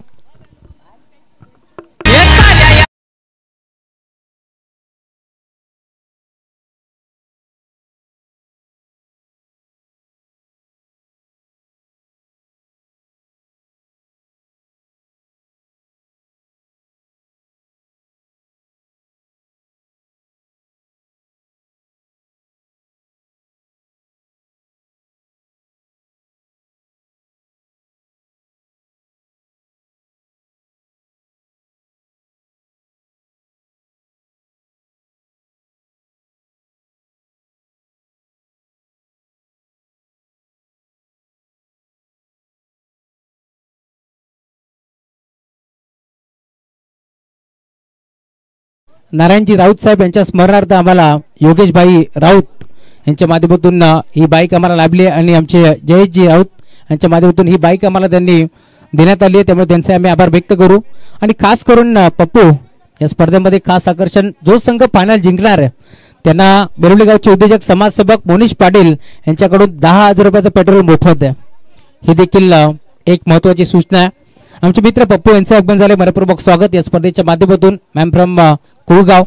नारायणजी राऊत साहेब यांच्या स्मरणार्थ आम्हाला योगेश भाई राऊत यांच्या माध्यमातून ही बाईक आम्हाला लाभली आणि आमचे जयेशजी राऊत यांच्या माध्यमातून ही बाईक आम्हाला त्यांनी देण्यात आली आहे. त्यामुळे त्यांचे आम्ही आभार व्यक्त करू. आणि खास करून पप्पू या स्पर्धेमध्ये खास आकर्षण, जो संघ फायनल जिंकणार आहे त्यांना बेरोली गावचे उद्योजक समाजसेवक मोनिश पाटील यांच्याकडून 10,000 रुपयाचं पेट्रोल मोफत आहे. ही देखील एक महत्वाची सूचना आहे. आमचे मित्र पप्पू यांचे आगमन झाले. मनपूर्वक स्वागत या स्पर्धेच्या माध्यमातून. Ma'am from Kulgaon.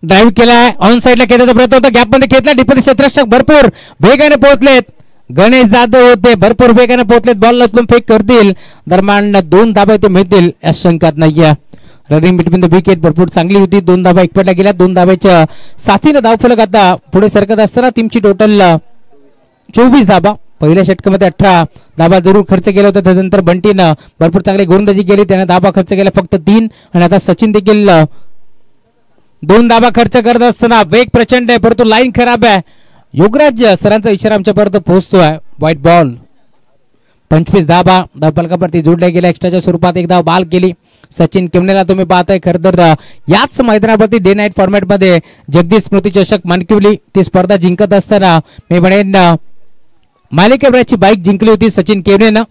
ड्राईव्ह केलाय, ऑन साईडला खेळण्याचा प्रयत्न होता, गॅप मध्ये खेळला. डिफेन्स क्षेत्ररक्षक भरपूर वेगाने पोहोचलेत. गणेश जाधव होते, भरपूर वेगाने पोहोचलेत. बॉल उचलून फेक करतील. दरम्यान 2 धाबा इथे मिळतील या शंकात नाहीये. रनिंग बिटवीन द विकेट भरपूर चांगली होती. 2 धाबा एकपटल्या गेल्या. 2 धाब्याच्या साथीने धावफलक आता पुढे सरकत असताना टीमची टोटल 24 धाबा. पहिल्या षटकामध्ये 18 धाबा जरूर खर्च केला होता. त्यानंतर बंटीनं भरपूर चांगली गोलंदाजी केली, त्याने धाबा खर्च केला फक्त 3. आणि आता सचिन देखील 2 धाबा खर्च करत असताना वेग प्रचंड आहे, परंतु लाईन खराब आहे. योगराज सरांचा इशारा आमच्यापर्यंत पोहोचतोय. White ball. 25 धाबा धावफलकावरती जोडल्या गेल्या. एक्स्ट्राच्या स्वरूपात एक धाव बाल केली सचिन केवनेला. तुम्ही पाहताय खरं तर याच मैदानावरती डे नाईट फॉर्मॅट मध्ये जगदीश स्मृती चषक मानकिवली ती स्पर्धा जिंकत असताना मी म्हणेन मालिकेवरची बाईक जिंकली होती सचिन केवनेनं.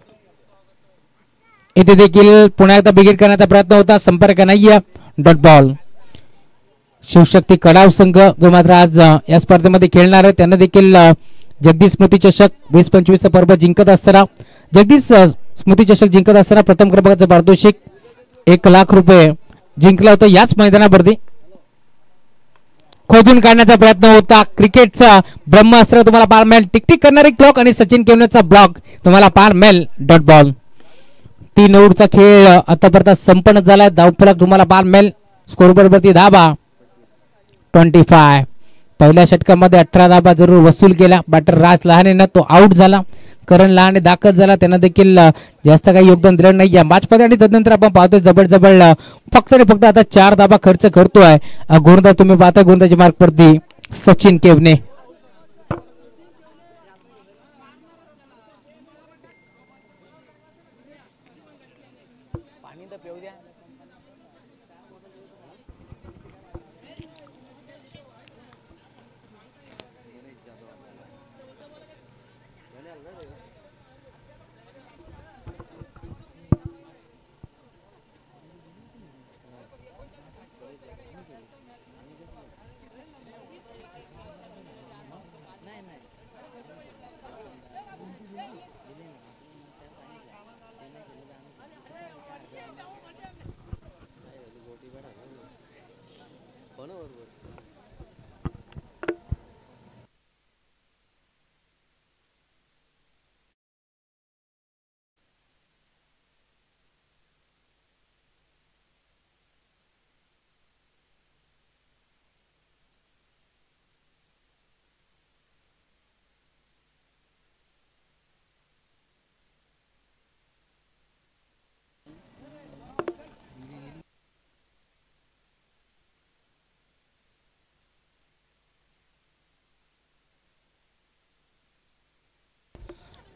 इथे देखील पुन्हा एकदा बिगेट करण्याचा प्रयत्न होता, संपर्क नाहीये. Dot ball. शिवशक्ती कडाव संघ जो मात्र आज या स्पर्धेमध्ये खेळणार आहे त्यांना देखील जगदीश स्मृती चषक 20-25 पर्व जिंकत असताना जगदीश स्मृती चषक जिंकत असताना प्रथम क्रमांकाचं पारितोषिक 1,00,000 रुपये जिंकला होता याच मैदानावरती. खोदून काढण्याचा प्रयत्न होता. क्रिकेटचा ब्रह्मास्त्र तुम्हाला पाहायला मिळेल. टिकटिक करणारी क्लॉक आणि सचिन केवनेचा ब्लॉक तुम्हाला पाहायला मिळेल. Dot ball. 3 ओव्हरचा खेळ आतापर्यंत संपन्न झालाय. धावफलक तुम्हाला पाहायला मिळेल. स्कोरबोर्डवरती धाबा 25. पहिल्या षटकामध्ये 18 धाबा जरूर वसूल केला. बॅटर राज लहानेनं तो आउट झाला. करण लहाने दाखल झाला, त्यांना देखील जास्त काही योगदान दिलं नाही या मॅच मध्ये. आणि त्यानंतर आपण पाहतोय जबरजबळ फक्त आणि फक्त आता 4 धाबा खर्च करतोय गोलंदाज. तुम्ही पाहताय गोलंदाजी मार्कवरती सचिन केवने.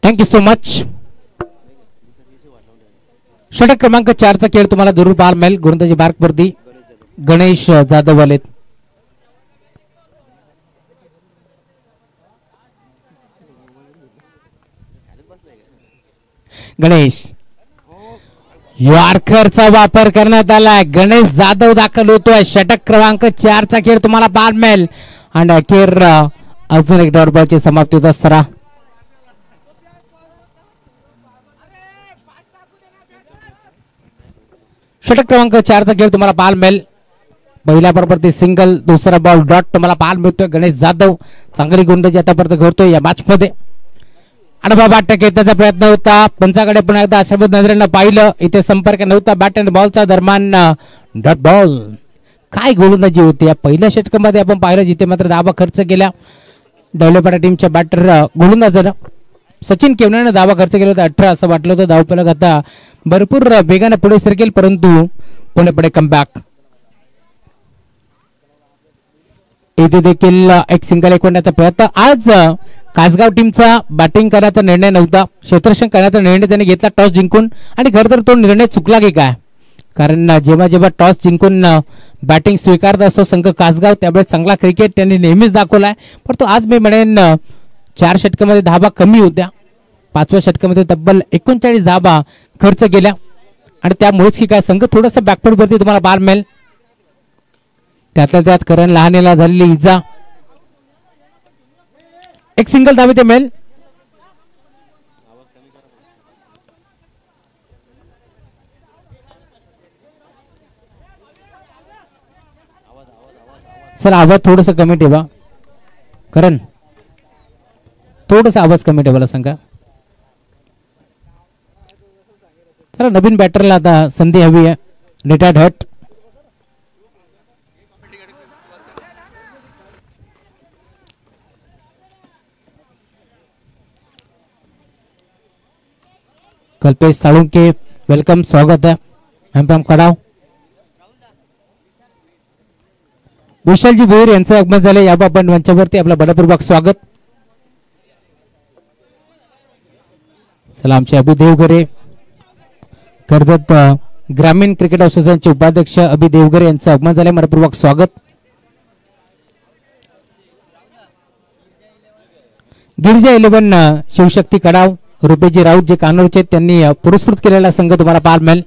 Thank you so much. षटक क्रमांक 4चा खेळ तुम्हाला जरूर पाहायला मिळेल. गोलंदाजी मार्कवरती गणेश जाधव आलेत. गणेश यॉर्करचा वापर करण्यात आलाय. गणेश जाधव दाखल होतोय. षटक क्रमांक 4चा खेळ तुम्हाला पाहायला मिळेल. आणि अखेर अजून एक डॉट बॉलची समाप्ती होत असताना षटक क्रमांक 4चा खेळ तुम्हाला पाहायला मिळेल. पहिल्या बरोबर सिंगल, दुसरा बॉल डॉट तुम्हाला पाहायला मिळतोय. गणेश जाधव चांगली गोलंदाजी आतापर्यंत करतोय या मॅच मध्ये. आणि बाबा त्याचा प्रयत्न होता. पंचाकडे पुन्हा एकदा अशाबद्ध नजरेनं पाहिलं. इथे संपर्क नव्हता बॅट अँड बॉलचा दरम्यान. Dot ball. काय गोलंदाजी होती या पहिल्या षटकामध्ये आपण पाहिलं, जिथे मात्र धावा खर्च केल्या डेव्हलपर टीमच्या बॅटर गोलंदाजानं. सचिन केवनाने धावा खर्च केला होता 18 असं वाटलं होतं. धावफलक आता भरपूर वेगाने पुढे सरकेल, परंतु पुढे कमबॅक. इथे देखील एक सिंगल एकवण्याचा प्रयत्न. आज कासगाव टीमचा बॅटिंग करण्याचा निर्णय नव्हता, क्षेत्ररक्षण करण्याचा निर्णय त्यांनी घेतला टॉस जिंकून. आणि खरं तर तो निर्णय चुकला की काय, कारण जेव्हा जेव्हा टॉस जिंकून बॅटिंग स्वीकारत असतो संघ कासगाव, त्यावेळेस चांगला क्रिकेट त्यांनी नेहमीच दाखवलाय. पण तो आज मी म्हणेन 4 षटकामध्ये धावा कमी होत्या. 5व्या षटकामध्ये तब्बल 39 धावा खर्च केल्या. आणि त्यामुळेच की काय संघ थोडंसं बॅकफुटवरती तुम्हाला पाहायला मिळेल. त्यातल्या त्यात करण लहानेला झालेली इजा. एक सिंगल धावे ते मिळेल. सर आवाज थोडस कमी ठेवा. करण थोडस आवाज कमी ठेवायला सांगा. चला नवीन बॅटरला आता संधी हवी आहे. रिटायर्ड हट. कल्पेश साळुंके वेलकम, स्वागत है. एम कडाव. विशालजी भोईर यांचं आगमन झालं याबाबत मंचावरती आपलं मनपूर्वक स्वागत. चला आमचे अभि देवगरे, कर्जत ग्रामीण क्रिकेट असोसिएशनचे उपाध्यक्ष अभि देवगरे यांचं आगमन झालं, मनपूर्वक स्वागत. गिरिजा 11 शिवशक्ती कडाव, रुपेजी राऊत जे कानूरचे त्यांनी पुरस्कृत केलेला संघ तुम्हाला पाहायला मिळेल.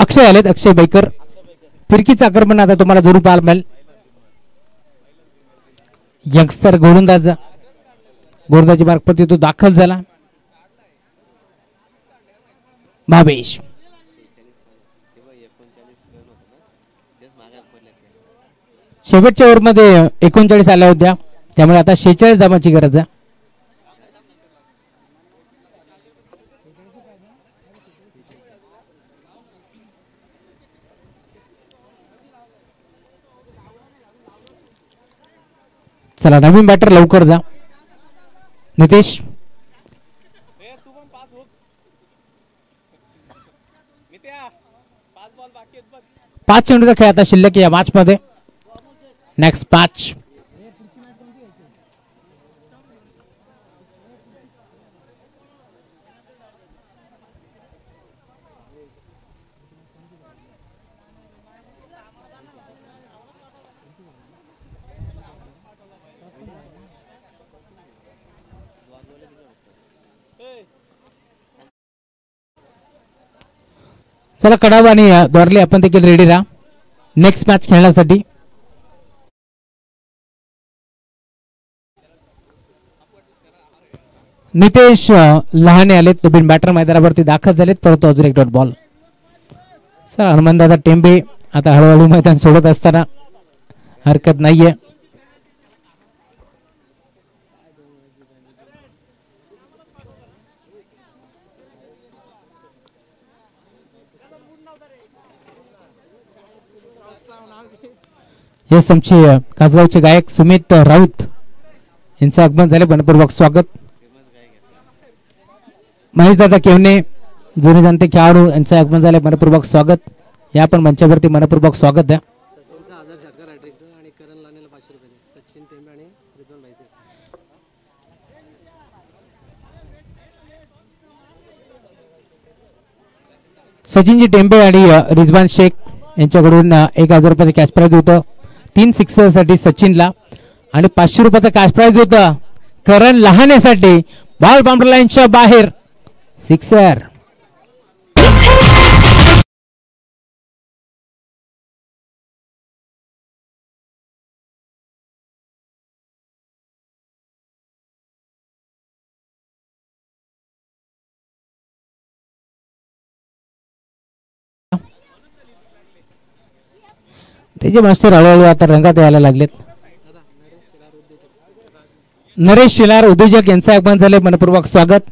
अक्षय आलेत, अक्षय बैकर. फिरकीचं आक्रमण आता तुम्हाला जरूर पाहायला मिळेल. यंगस्टर गोलंदाजी मार्गपती तो दाखल झाला. भावेश शेवटच्या ओव्हरमध्ये 39 आल्या होत्या, त्यामुळे आता 46 धावांची गरज आहे. चला नवीन बॅटर लवकर जा. नितेश 5 चेंडूचा खेळ आता शिल्लक या मॅच मध्ये. नेक्स्ट 5. चला कडाव आणि द्वारले आपण देखील रेडी राहा नेक्स्ट मॅच खेळण्यासाठी. नितेश लहाने आलेत, नवीन बॅटर मैदानावरती दाखल झालेत, परंतु अजून एक डॉट बॉल. सर हनुमंतदादा टेंबे आता हळूहळू मैदान सोडत असताना हरकत नाहीये. यस आमचे कासगावचे गायक सुमित राऊत यांचं आगमन झाले, मनपूर्वक स्वागत. महेश दादा केवने जुने जाणते खेळाडू यांचं आगमन झाले, मनपूर्वक स्वागत. या पण मंचावरती मनपूर्वक स्वागत द्या. सचिनजी टेंबे आणि रिजवान शेख यांच्याकडून 1000 रुपयाचं कॅश प्राईज होतं 3 सिक्सरसाठी सचिनला, आणि 500 रुपयाचं कॅश प्राईज होतं करण लहानेसाठी. बॉल बाउंड्री लाईनच्या बाहेर, सिक्सर. त्याचे मास्टर हळूहळू आता रंगात यायला लागलेत. नरेश शिलार उद्योजक यांचं आगमन झाले, मनपूर्वक स्वागत.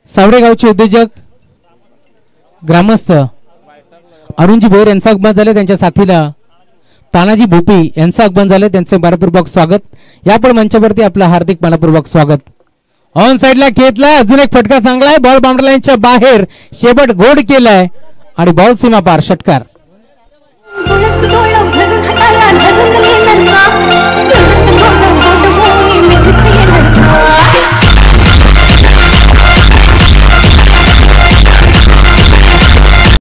सावरेगावचे उद्योजक ग्रामस्थ अरुणजी भोर यांचं आगमन झाले, त्यांच्या साथीला तानाजी भोपी यांचं आगमन झाले, त्यांचे मनपूर्वक स्वागत. या पण मंचावरती आपलं हार्दिक मनपूर्वक स्वागत. ऑन साइडला घेतलाय, अजून एक फटका चांगला आहे, बॉल बाउंड्री लाईनच्या बाहेर, शेबट गोड केलाय आणि बॉल सीमा पार, षटकार.